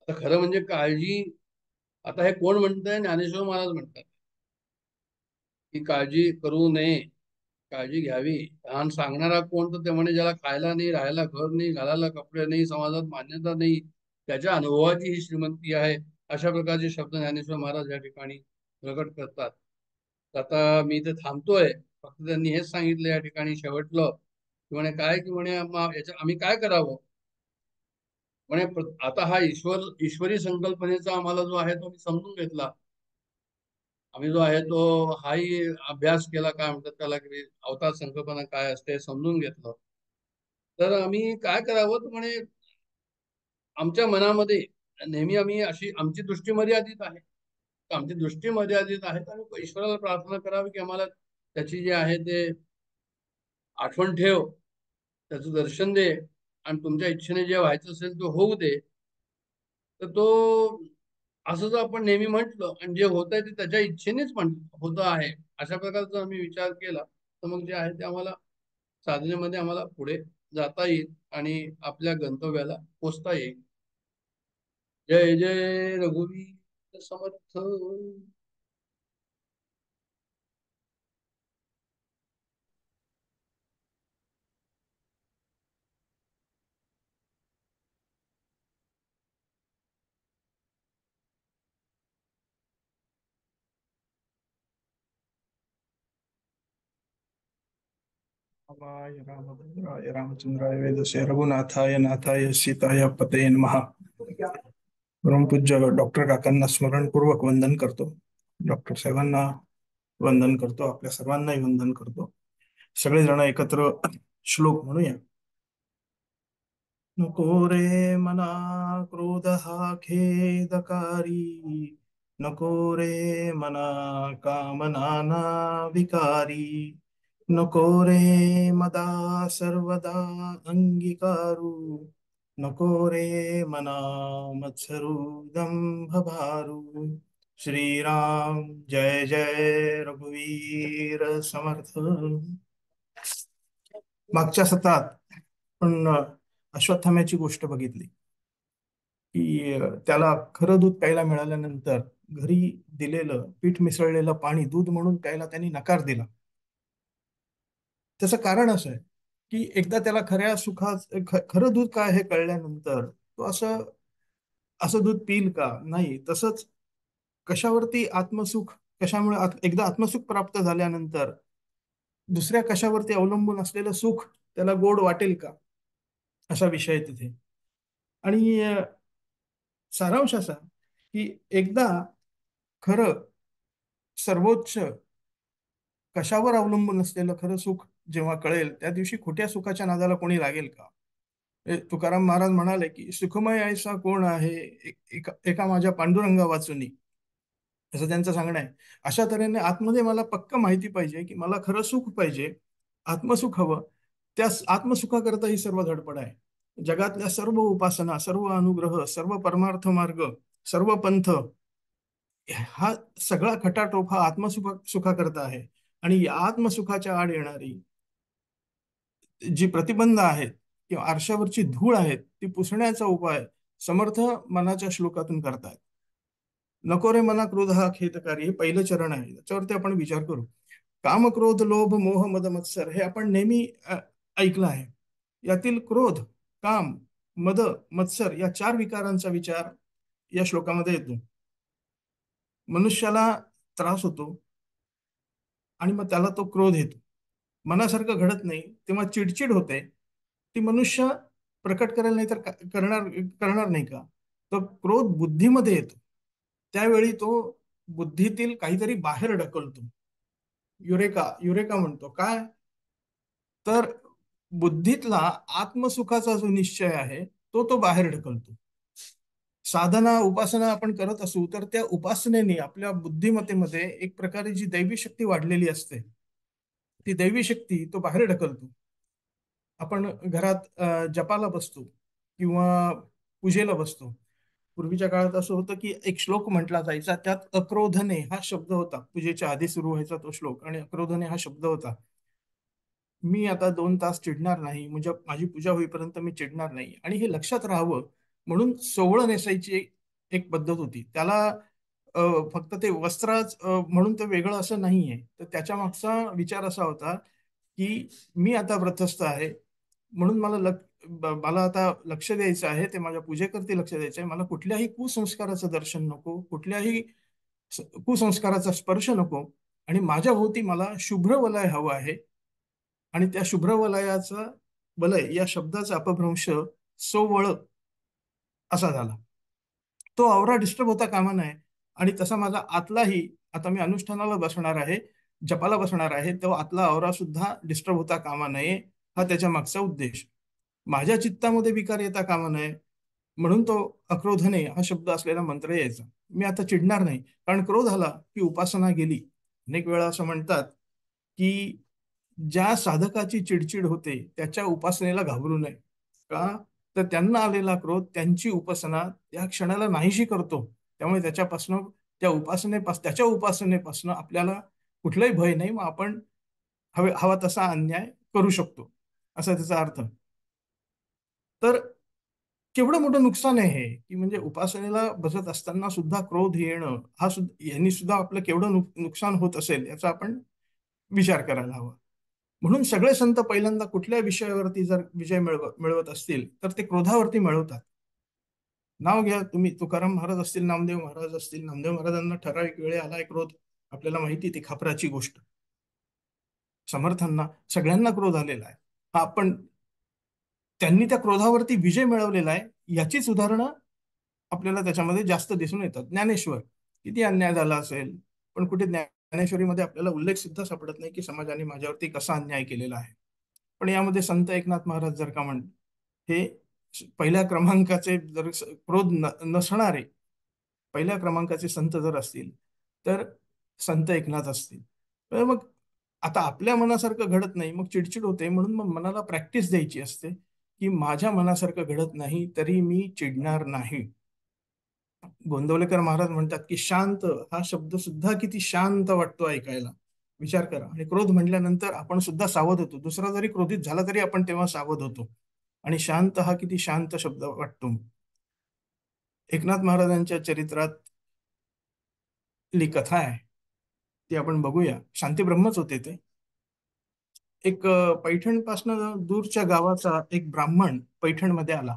आता खरं म्हणजे काळजी, आता हे कोण म्हणतंय? ज्ञानेश्वर महाराज म्हणतात की काळजी करू नये, काळजी घ्यावी. आणि सांगणारा कोण? तर ते म्हणे ज्याला खायला नाही, राहायला घर नाही, घालायला कपडे नाही, समाजात मान्यता नाही, त्याच्या अनुभवाची ही श्रीमंती आहे. अशा प्रकारचे शब्द ज्ञानेश्वर महाराज या ठिकाणी प्रकट करतात. आता मी इथे थांबतोय, फक्त त्यांनी हेच सांगितलं या ठिकाणी शेवटलं, की म्हणे काय, की म्हणे आम्ही काय करावं. म्हणे आता हा ईश्वरी संकल्पनेचा आम्हाला जो आहे तो मी समजून घेतला. आम्ही जो आहे तो हाही अभ्यास केला, काय म्हणतात त्याला, की अवतार संकल्पना काय असते हे समजून घेतलं. तर आम्ही काय करावं, तर म्हणे आमच्या मनामध्ये नेहमी आम्ही अशी, आमची दृष्टी मर्यादित आहे, तर आमची दृष्टी मर्यादित आहे, तर आम्ही ईश्वराला प्रार्थना करावी की आम्हाला त्याची जे आहे ते आठवण ठेव, त्याचं दर्शन दे, आणि तुमच्या इच्छेने जे व्हायचं असेल ते होऊ दे. तर तो असं जर आपण नेहमी म्हटलं आणि जे होत आहे ते त्याच्या इच्छेनेच होत आहे, अशा प्रकारचा आम्ही विचार केला, तर मग जे आहे ते आम्हाला साधनेमध्ये आम्हाला पुढे जाता येईल आणि आपल्या गंतव्याला पोचता येईल. जय जय रघुवीर समर्थ. रामाय रामभद्राय रामचंद्राय वेदसे रघुनाथाय नाथाय सीताय पतये नमः. परमपूज्य डॉक्टर काकांना स्मरणपूर्वक वंदन करतो. डॉक्टर साहेबांना वंदन करतो. आपल्या सर्वांनाही वंदन करतो. सगळेजण एकत्र श्लोक म्हणूया. नको रे मना क्रोध हा खेदकारी, नको रे मना कामना विकारी, नको रे मदा सर्वदा अंगीकारू, नको रे मना मत्सरुदंभ भारू. श्रीराम जय जय रघुवीर समर्थ. मागच्या सत्रात पण अश्वत्थाम्याची गोष्ट बघितली की त्याला खरं दूध प्यायला मिळाल्यानंतर घरी दिलेलं पीठ मिसळलेलं पाणी दूध म्हणून प्यायला त्यांनी नकार दिला. त्याचं कारण असं आहे की एकदा त्याला खरं दूध काय हे कळल्यानंतर तो असं असं दूध पिईल का? नाही. तसंच कशावरती आत्मसुख, कशामुळे एकदा आत्मसुख प्राप्त झाल्यानंतर दुसऱ्या कशावरती अवलंबून असलेलं सुख त्याला गोड वाटेल का, असा विषय आहे तिथे. आणि सारांश असा की एकदा खरं सर्वोच्च कशावर अवलंबून असलेलं खरं सुख जेव्हा कळेल, त्या दिवशी खोट्या सुखाच्या नादाला कोणी लागेल का? तुकाराम महाराज म्हणाले की सुखमय ऐसा कोण आहे, एका माझ्या पांडुरंगा वाचुनी, असं त्यांचं सांगणं आहे. अशा तऱ्हेने आतमध्ये मला पक्क माहिती पाहिजे की मला खरं सुख पाहिजे, आत्मसुख हवं. त्या आत्मसुखाकरता ही सर्व धडपड आहे. जगातल्या सर्व उपासना, सर्व अनुग्रह, सर्व परमार्थ मार्ग, सर्व पंथ, हा सगळा खटाटोप हा सुखाकरता आहे. आणि या आत्मसुखाच्या आड येणारी जी प्रतिबंध आहेत किंवा आरशावरची धूळ आहेत ती पुसण्याचा उपाय समर्थ मनाच्या श्लोकातून करतात. नको रे मना क्रोध हा खेदकारी, हे पहिलं चरण आहे. त्याच्यावरती आपण विचार करू. काम, क्रोध, लोभ, मोह, मद, मत्सर हे आपण नेहमी ऐकलं आहे. यातील क्रोध, काम, मद, मत्सर या 4 विकारांचा विचार या श्लोकामध्ये येतो. मनुष्याला त्रास होतो आणि मग त्याला तो क्रोध येतो. मनासारखं घडत नाही तेव्हा चिडचिड होते, ती मनुष्य प्रकट करेल नाही तर करणार करणार नाही का? तर क्रोध बुद्धीमध्ये येतो, त्यावेळी तो बुद्धीतील काहीतरी बाहेर ढकलतो. युरेका युरेका म्हणतो काय? तर बुद्धीतला आत्मसुखाचा जो निश्चय आहे तो बाहेर ढकलतो. साधना उपासना आपण करत असू तर त्या उपासनेने आपल्या बुद्धिमत्तेमध्ये एक प्रकारे जी दैवी शक्ती वाढलेली असते, ती दैवी शक्ती तो बाहेर ढकलतो. आपण घरात जपाला बसतो किंवा पूजेला बसतो. पूर्वीच्या काळात असं होतं की एक श्लोक म्हटला जायचा, त्यात अक्रोधने हा शब्द होता. पूजेच्या आधी सुरू व्हायचा तो श्लोक, आणि अक्रोधने हा शब्द होता. मी आता 2 तास चिडणार नाही, म्हणजे माझी पूजा होईपर्यंत मी चिडणार नाही, आणि हे लक्षात राहावं म्हणून सोवळं नेसायची एक पद्धत होती. त्याला फक्त ते वस्त्रच म्हणून ते वेगळं असं नाहीये. तर त्याच्या मागचा विचार असा होता की मी आता व्रतस्थ आहे, म्हणून मला आता लक्ष द्यायचं आहे, ते माझ्या पूजेकरती लक्ष द्यायचं आहे. मला कुठल्याही कुसंस्काराचं दर्शन नको, कुठल्याही कुसंस्काराचा स्पर्श नको, आणि माझ्या भोवती मला शुभ्र वलय हवं आहे. आणि त्या शुभ्र वलयाचा, वलय या शब्दाचा अपभ्रंश सोवळ असा झाला. तो आवरा डिस्टर्ब होता कामा नये. आणि तसा माझा आतलाही, आता मी अनुष्ठानाला बसणार आहे, जपाला बसणार आहे, तो आतला आवरा सुद्धा डिस्टर्ब होता कामा नये, हा त्याच्या मागचा उद्देश. माझ्या चित्तामध्ये विकार येता कामा नये म्हणून तो अक्रोधने हा शब्द असलेला मंत्र यायचा. मी आता चिडणार नाही, कारण क्रोध आला की उपासना गेली. अनेक वेळा असं म्हणतात की ज्या साधकाची चिडचिड होते त्याच्या उपासनेला घाबरू नये. का? तर त्यांना आलेला क्रोध त्यांची उपासना त्या क्षणाला नाहीशी करतो. त्यामुळे त्याच्या उपासनेपासून आपल्याला कुठलाही भय नाही. मग आपण हवा तसा अन्याय करू शकतो, असा त्याचा अर्थ. तर केवढं मोठं नुकसान आहे हे, की म्हणजे उपासनेला बसत असताना सुद्धा क्रोध येणं, हा सुद्धा, यांनी सुद्धा आपलं केवढं नुकसान होत असेल याचा आपण विचार करायला हवा. म्हणून सगळे संत पहिल्यांदा कुठल्या विषयावरती जर विजय मिळवत असतील तर ते क्रोधावरती मिळवतात. नाव घ्या तुम्ही, तुकाराम महाराज असतील, नामदेव महाराज असतील. नामदेव महाराजांना ठराविक वेळे आलाय क्रोध, आपल्याला माहिती, ती खापराची गोष्ट. समर्थांना सगळ्यांना क्रोध आलेला आहे. हा आपण त्यांनी त्या क्रोधावरती विजय मिळवलेला आहे याचीच उदाहरणं आपल्याला त्याच्यामध्ये जास्त दिसून येतात. ज्ञानेश्वर, किती अन्याय झाला असेल, पण कुठे ज्ञानेश्वरीमध्ये आपल्याला उल्लेख सुद्धा सापडत नाही की समाजाने माझ्यावरती कसा अन्याय केलेला आहे. पण यामध्ये संत एकनाथ महाराज जर का हे पहिल्या क्रमांकाचे जर क्रोध नसणारे पहिल्या क्रमांकाचे संत जर असतील तर संत एकनाथ असतील. तर मग आता आपल्या मनासारखं घडत नाही, मग चिडचिड होते. म्हणून मग मनाला प्रॅक्टिस द्यायची असते की माझ्या मनासारखं घडत नाही तरी मी चिडणार नाही. गोंदवलेकर महाराज म्हणतात की शांत हा शब्द सुद्धा किती शांत वाटतो ऐकायला. विचार करा. आणि क्रोध म्हटल्यानंतर आपण सुद्धा सावध होतो. दुसरा जरी क्रोधित झाला तरी आपण तेव्हा सावध होतो. आणि शांत हा किती शांत शब्द वाटतो. एकनाथ महाराजांच्या चरित्रातली कथा आहे, ती आपण बघूया. शांती ब्रह्मच होते ते. एक पैठणपासनं दूरच्या गावाचा एक ब्राह्मण पैठणमध्ये आला.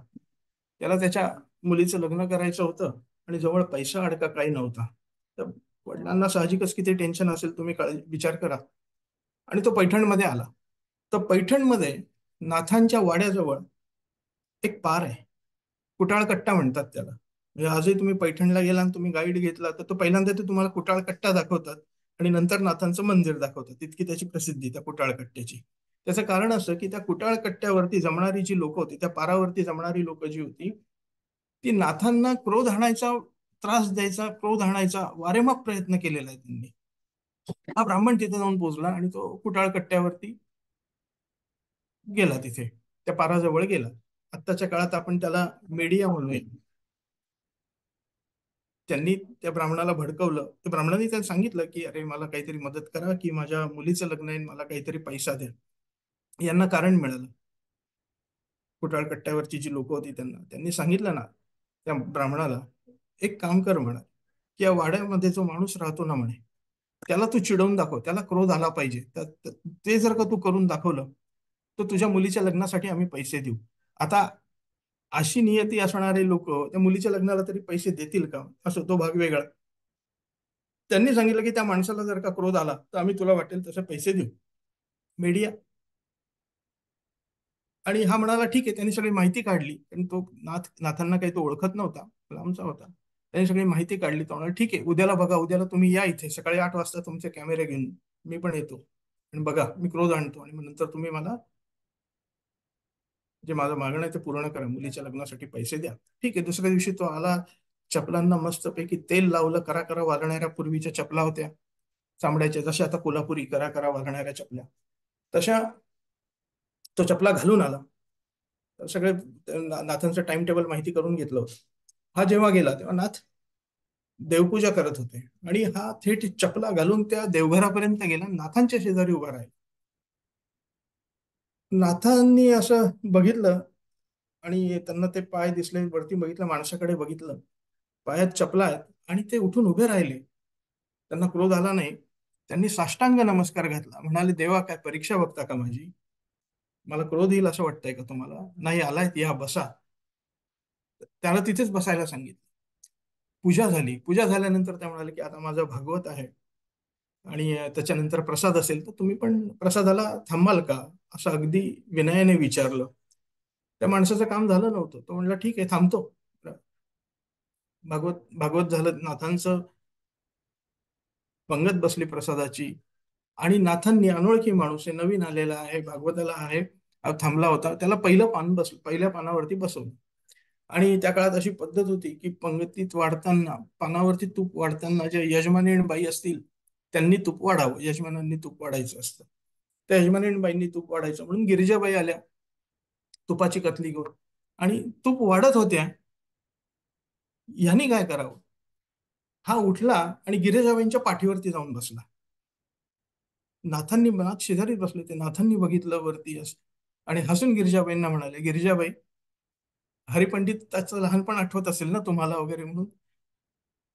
त्याला त्याच्या मुलीचं लग्न करायचं होतं आणि जवळ पैसा अडका काही नव्हता. तर वडिलांना साहजिकच किती टेन्शन असेल, तुम्ही विचार करा. आणि तो पैठणमध्ये आला. तर पैठणमध्ये नाथांच्या वाड्याजवळ एक पार आहे, कुटाळकट्टा म्हणतात त्याला. म्हणजे आजही तुम्ही पैठणला गेला आणि तुम्ही गाईड घेतला तर तो पहिल्यांदा ते तुम्हाला कुटाळकट्टा दाखवतात आणि नंतर नाथांचं मंदिर दाखवतात. इतकी त्याची प्रसिद्धी त्या कुटाळकट्ट्याची. त्याचं कारण असं की त्या कुटाळकट्ट्यावरती जमणारी जी लोक होती, त्या पारावरती जमणारी लोक जी होती, ती नाथांना क्रोध आणायचा, त्रास द्यायचा, क्रोध आणायचा वारेमाप प्रयत्न केलेला आहे त्यांनी. हा ब्राह्मण तिथे जाऊन पोहोचला आणि तो कुटाळकट्ट्यावरती गेला, तिथे त्या पाराजवळ गेला. आत्ताच्या काळात आपण त्याला मीडिया म्हणूया. त्यांनी त्या ब्राह्मणाला भडकवलं. त्या ब्राह्मणाने त्याला सांगितलं की अरे मला काहीतरी मदत करा, की माझ्या मुलीचं लग्न आहे, मला काहीतरी पैसा द्या. यांना कारण मिळालं. कुटाळकट्ट्यावरची जी लोक होती त्यांनी सांगितलं ना त्या ब्राह्मणाला, एक काम कर म्हणा, की या वाड्यामध्ये जो माणूस राहतो ना म्हणे, त्याला तू चिडवून दाखव, त्याला क्रोध आला पाहिजे. ते जर का तू करून दाखवलं तर तुझ्या मुलीच्या लग्नासाठी आम्ही पैसे देऊ. आता अशी नियती असणारे लोक त्या मुलीच्या लग्नाला तरी पैसे देतील का? असं तो भाग वेगळा. त्यांनी सांगितलं की त्या माणसाला जर का क्रोध आला तर आम्ही तुला वाटेल तसे पैसे देऊ. मीडिया. आणि हा म्हणाला ठीक आहे. त्यांनी सगळी माहिती काढली, पण तो नाथांना काही तो ओळखत नव्हता, लांबचा होता. त्यांनी सगळी माहिती काढली. तो म्हणाला ठीक आहे, उद्याला बघा, उद्याला तुम्ही या इथे सकाळी 8 वाजता तुमचे कॅमेरे घेऊन, मी पण येतो आणि बघा मी क्रोध आणतो आणि मग नंतर तुम्ही मला जे माझं मागणं आहे ते पूर्ण करा, मुलीच्या लग्नासाठी पैसे द्या. ठीक आहे. दुसऱ्या दिवशी तो आला, चपलांना मस्तपैकी तेल लावलं, करा करा वाजणाऱ्या पूर्वीच्या चपला होत्या चामड्याच्या, जशा आता कोल्हापुरी करा करा वाजणाऱ्या चपल्या, तशा तो चपला घालून आला. तर सगळे नाथांचं टाइम टेबल माहिती करून घेतलं होतं. हा जेव्हा गेला तेव्हा नाथ देवपूजा करत होते आणि हा थेट चपला घालून त्या देवघरापर्यंत गेला, नाथांच्या शेजारी उभा राहिला. नाथांनी असं बघितलं आणि त्यांना ते पाय दिसले, वरती बघितलं, माणसाकडे बघितलं, पायात चपला आहेत आणि ते उठून उभे राहिले. त्यांना क्रोध आला नाही. त्यांनी साष्टांग नमस्कार घातला. म्हणाले, देवा काय परीक्षा बघता का माझी? मला क्रोध येईल असं वाटतंय का तुम्हाला? नाही आलाय, या बसा. त्याला तिथेच बसायला सांगितलं. पूजा झाली. पूजा झाल्यानंतर त्या म्हणाले की आता माझं भागवत आहे आणि त्याच्यानंतर प्रसाद असेल तर तुम्ही पण प्रसादाला थांबाल का, असं अगदी विनयाने विचारलं. त्या माणसाचं काम झालं नव्हतं. तो म्हणला ठीक आहे, थांबतो. भागवत भागवत झालं. नाथांचं पंगत बसली प्रसादाची आणि नाथांनी, अनोळखी माणूस आहे, नवीन आलेला आहे, भागवताला आहे, थांबला होता, त्याला पहिल्या पानावरती बसवलं. आणि त्या काळात अशी पद्धत होती की पंगतीत वाढताना, पानावरती तूप वाढताना जे यजमानी आणि बाई असतील त्यांनी तूप वाढावं, यजमानांनी तूप वाढायचं असतं. त्या यजमानी आणि बाईंनी तूप वाढायचं म्हणून गिरिजाबाई आल्या तुपाची कथली घेऊन आणि तूप वाढत होत्या. ह्यांनी काय करावं? हा उठला आणि गिरिजाबाईंच्या पाठीवरती जाऊन बसला. नाथ शेजारी बसले ते. नाथांनी बघितलं वरती आणि हसून गिरिजाबाईंना म्हणाले, गिरिजाबाई, हरिपंडित त्याचं लहानपण आठवत असेल ना तुम्हाला वगैरे म्हणून.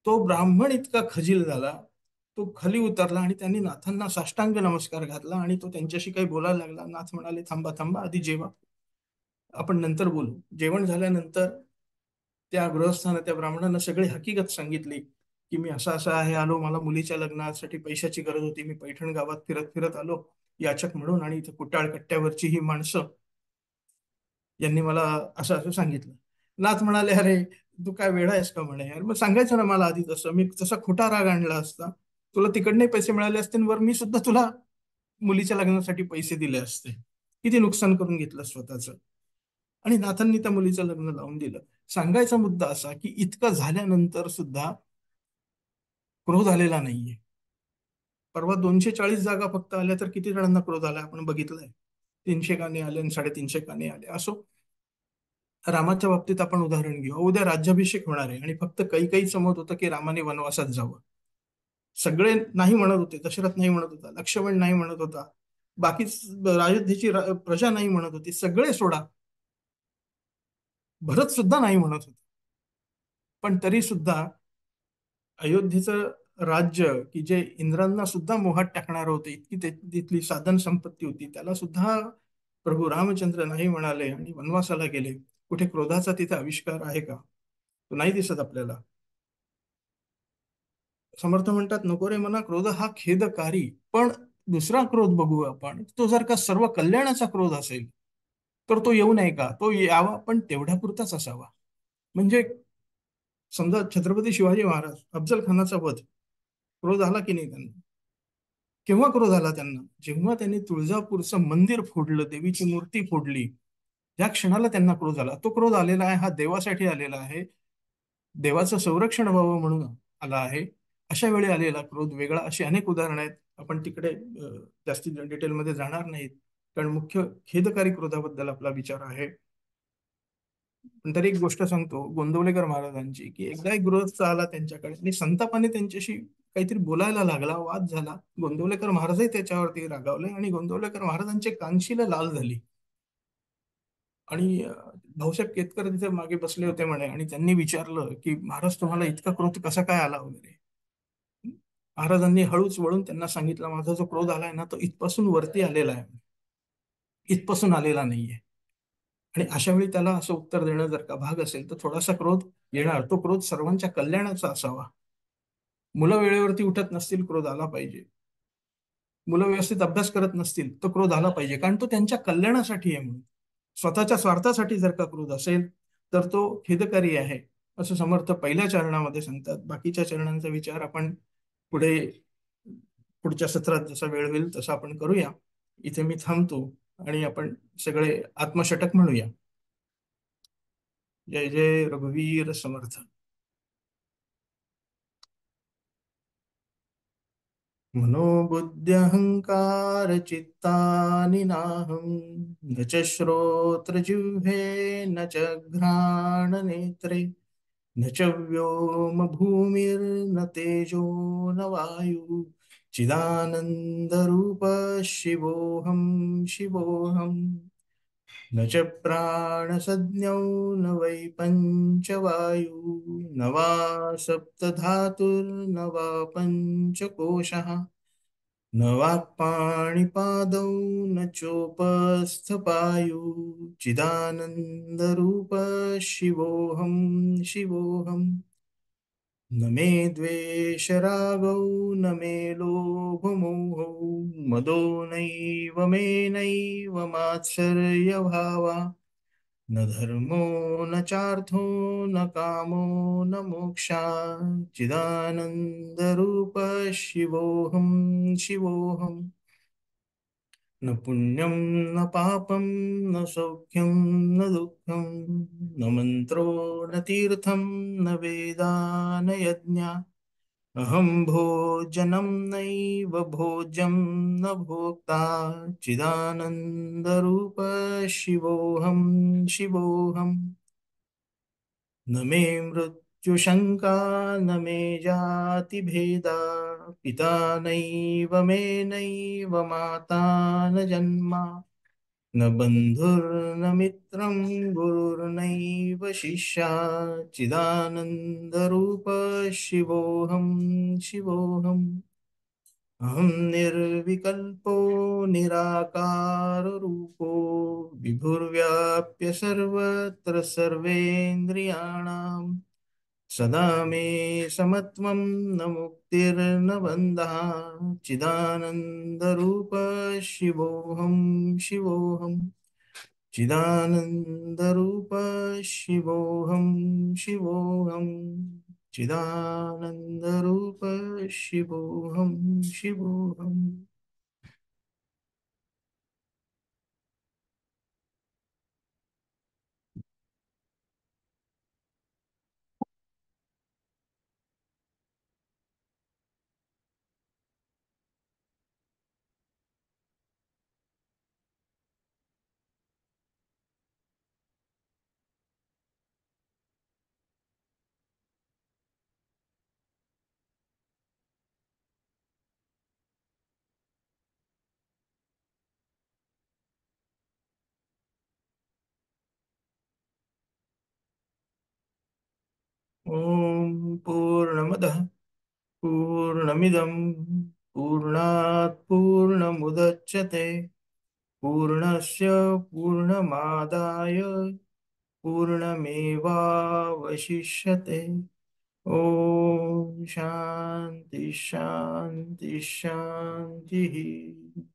तो ब्राह्मण इतका खजील झाला, तो खाली उतरला आणि त्यांनी नाथांना साष्टांग नमस्कार घातला आणि तो त्यांच्याशी काही बोलायला लागला. नाथ म्हणाले, थांबा थांबा, आधी जेवा, आपण नंतर बोलू. जेवण झाल्यानंतर त्या गृहस्थानं, त्या ब्राह्मणानं सगळी हकीकत सांगितली की मी असा असा आहे, आलो, मला मुलीच्या लग्नासाठी पैशाची गरज होती, मी पैठण गावात फिरत फिरत आलो याचक म्हणून, आणि इथे कुटाळ कट्ट्यावरची ही माणसं यांनी मला असं असं सांगितलं. नाथ म्हणाले, अरे तू काय वेडा आहेस का म्हणे, यार मग सांगायचं ना मला आधी, तसं मी तसा खोटा राग आणला असता, तुला तिकडने पैसे मिळाले असते वर मी सुद्धा तुला मुलीच्या लग्नासाठी पैसे दिले असते. किती नुकसान करून घेतलं स्वतःच. आणि नाथांनी त्या मुलीचं लग्न लावून दिलं. सांगायचा मुद्दा असा की इतकं झाल्यानंतर सुद्धा क्रोध आलेला नाहीये. परवा 240 जागा फक्त आल्या तर किती जणांना क्रोध आला आपण बघितलंय. 300 का नाही आले आणि 350 का नाही आले. असो, रामाच्या बाबतीत आपण उदाहरण घेऊ. उद्या राज्याभिषेक होणार आहे आणि फक्त काही मत होतं की रामाने वनवासात जावं. सगळे नाही म्हणत होते. दशरथ नाही म्हणत होता, लक्ष्मण नाही म्हणत होता, बाकी अयोध्येची प्रजा नाही म्हणत होती, सगळे सोडा, भरत सुद्धा नाही म्हणत होता. पण तरी सुद्धा अयोध्येचं राज्य, की जे इंद्रांना सुद्धा मोहात टाकणार होते, इतकी तिथली साधन संपत्ती होती, त्याला सुद्धा प्रभू रामचंद्र नाही म्हणाले आणि वनवासाला गेले. कुठे क्रोधाचा तिथे आविष्कार आहे का? तो नाही दिसत आपल्याला. समर्थ म्हणतात, नको रे मना क्रोध हा खेदकारी. पण दुसरा क्रोध बघू आपण. तो जर का सर्व कल्याणाचा क्रोध असेल तर तो येऊ नये का? तो यावा, पण तेवढ्या पुरताच असावा. म्हणजे समजा छत्रपती शिवाजी महाराज, अफजल खानाचा वध, क्रोध आला की नाही त्यांना? केव्हा क्रोध आला त्यांना? जेव्हा त्यांनी तुळजापूरचं मंदिर फोडलं, देवीची मूर्ती फोडली, त्या क्षणाला त्यांना क्रोध आला. तो क्रोध आलेला आहे, हा देवासाठी आलेला आहे, देवाचं संरक्षण व्हावं म्हणून आला आहे. अशा वेळी आलेला क्रोध वेगळा. अशी अनेक उदाहरणं आहेत. आपण तिकडे जास्तीत डिटेलमध्ये जाणार नाहीत, कारण मुख्य खेदकारी क्रोधाबद्दल आपला विचार आहे. पण तरी एक गोष्ट सांगतो गोंदवलेकर महाराजांची, की एकदा एक गृहस्थ आला त्यांच्याकडे आणि संतापाने त्यांच्याशी काहीतरी बोलायला लागला, वाद झाला. गोंदवलेकर महाराजही त्याच्यावरती रागावले आणि गोंदवलेकर महाराजांचे कानशिला लाल झाली. आणि भाऊसाहेब केतकर तिथे मागे बसले होते म्हणे, आणि त्यांनी विचारलं की महाराज तुम्हाला इतका क्रोध कसा काय आला वगैरे. महाराजांनी हळूच वळून त्यांना सांगितलं, माझा जो क्रोध आलाय ना तो इथपासून वरती आलेला आहे, इथपासून आलेला नाहीये. आणि अशा वेळी त्याला असं उत्तर देणं जर का भाग असेल तर थोडासा क्रोध येणार. तो क्रोध सर्वांच्या कल्याणाचा असावा. मुलं वेळेवरती उठत नसतील, क्रोध आला पाहिजे. मुलं व्यवस्थित अभ्यास करत नसतील तर क्रोध आला पाहिजे, कारण तो त्यांच्या कल्याणासाठी आहे म्हणून. स्वतःच्या स्वार्थासाठी जर का क्रोध असेल तर तो खेदकारी आहे, असं समर्थ पहिल्या चरणामध्ये सांगतात. बाकीच्या चरणांचा विचार आपण पुढे पुढच्या सत्रात जसा वेळ होईल तसा आपण करूया. इथे मी थांबतो आणि आपण सगळे आत्मषटक म्हणूया. जय जय रघुवीर समर्थ. मनोबुद्ध्यहंकार चित्तानि नाहं, न च श्रोत्रजिह्वे न च घ्राणनेत्रे, न च व्योम भूमिर्न तेजो न वायु, चिदानन्दरूप शिवोऽहं शिवोऽहम्. न च प्राणसंज्ञौ न वै पञ्चवायु, न वा सप्तधातुर्न वा पञ्चकोशः, न वाक्पाणिपादौ न चोपस्थपायु, चिदानन्दरूप शिवोऽहं शिवोऽहम्. न मे द्वेषरागौ न मे लोभमोहौ, मदो नैव मे नैव मात्सर्यभावा, न धर्मो न चार्थो न कामो न मोक्षा, चिदानन्दरूप शिवोऽहं शिवोऽहम्. न पुण्यं न पापं न सौख्यं न दुःखं, न मन्त्रो न तीर्थं न वेदा न यज्ञा, अहं भोजनं नैव भोज्यं न भोक्ता, चिदानन्दरूप शिवोऽहं शिवोऽहम्. न मे मृत्युशङ्का न मे जातिभेदा, पिता नैव मे नैव माता न जन्मा, न बन्धुर्न मित्रं गुरुर्नैव शिष्या, चिदानन्दरूप शिवोऽहं शिवोऽहम्. अहं निर्विकल्पो निराकाररूपो, विभुर्व्याप्य सर्वत्र सर्वेन्द्रियाणां, सदा मे समत्वं न मुक्तिर्न बन्धः, चिदानन्दरूप शिवोऽहं शिवोऽहम्. चिदानन्दरूप शिवोऽहं शिवोऽहम्. चिदानन्दरूप शिवोऽहं शिवोऽहम्. ॐ पूर्णमदः पूर्णमिदं पूर्णात् पूर्णमुदच्यते, पूर्णस्य पूर्णमादाय पूर्णमेवावशिष्यते. ॐ शान्ति शान्ति शान्तिः.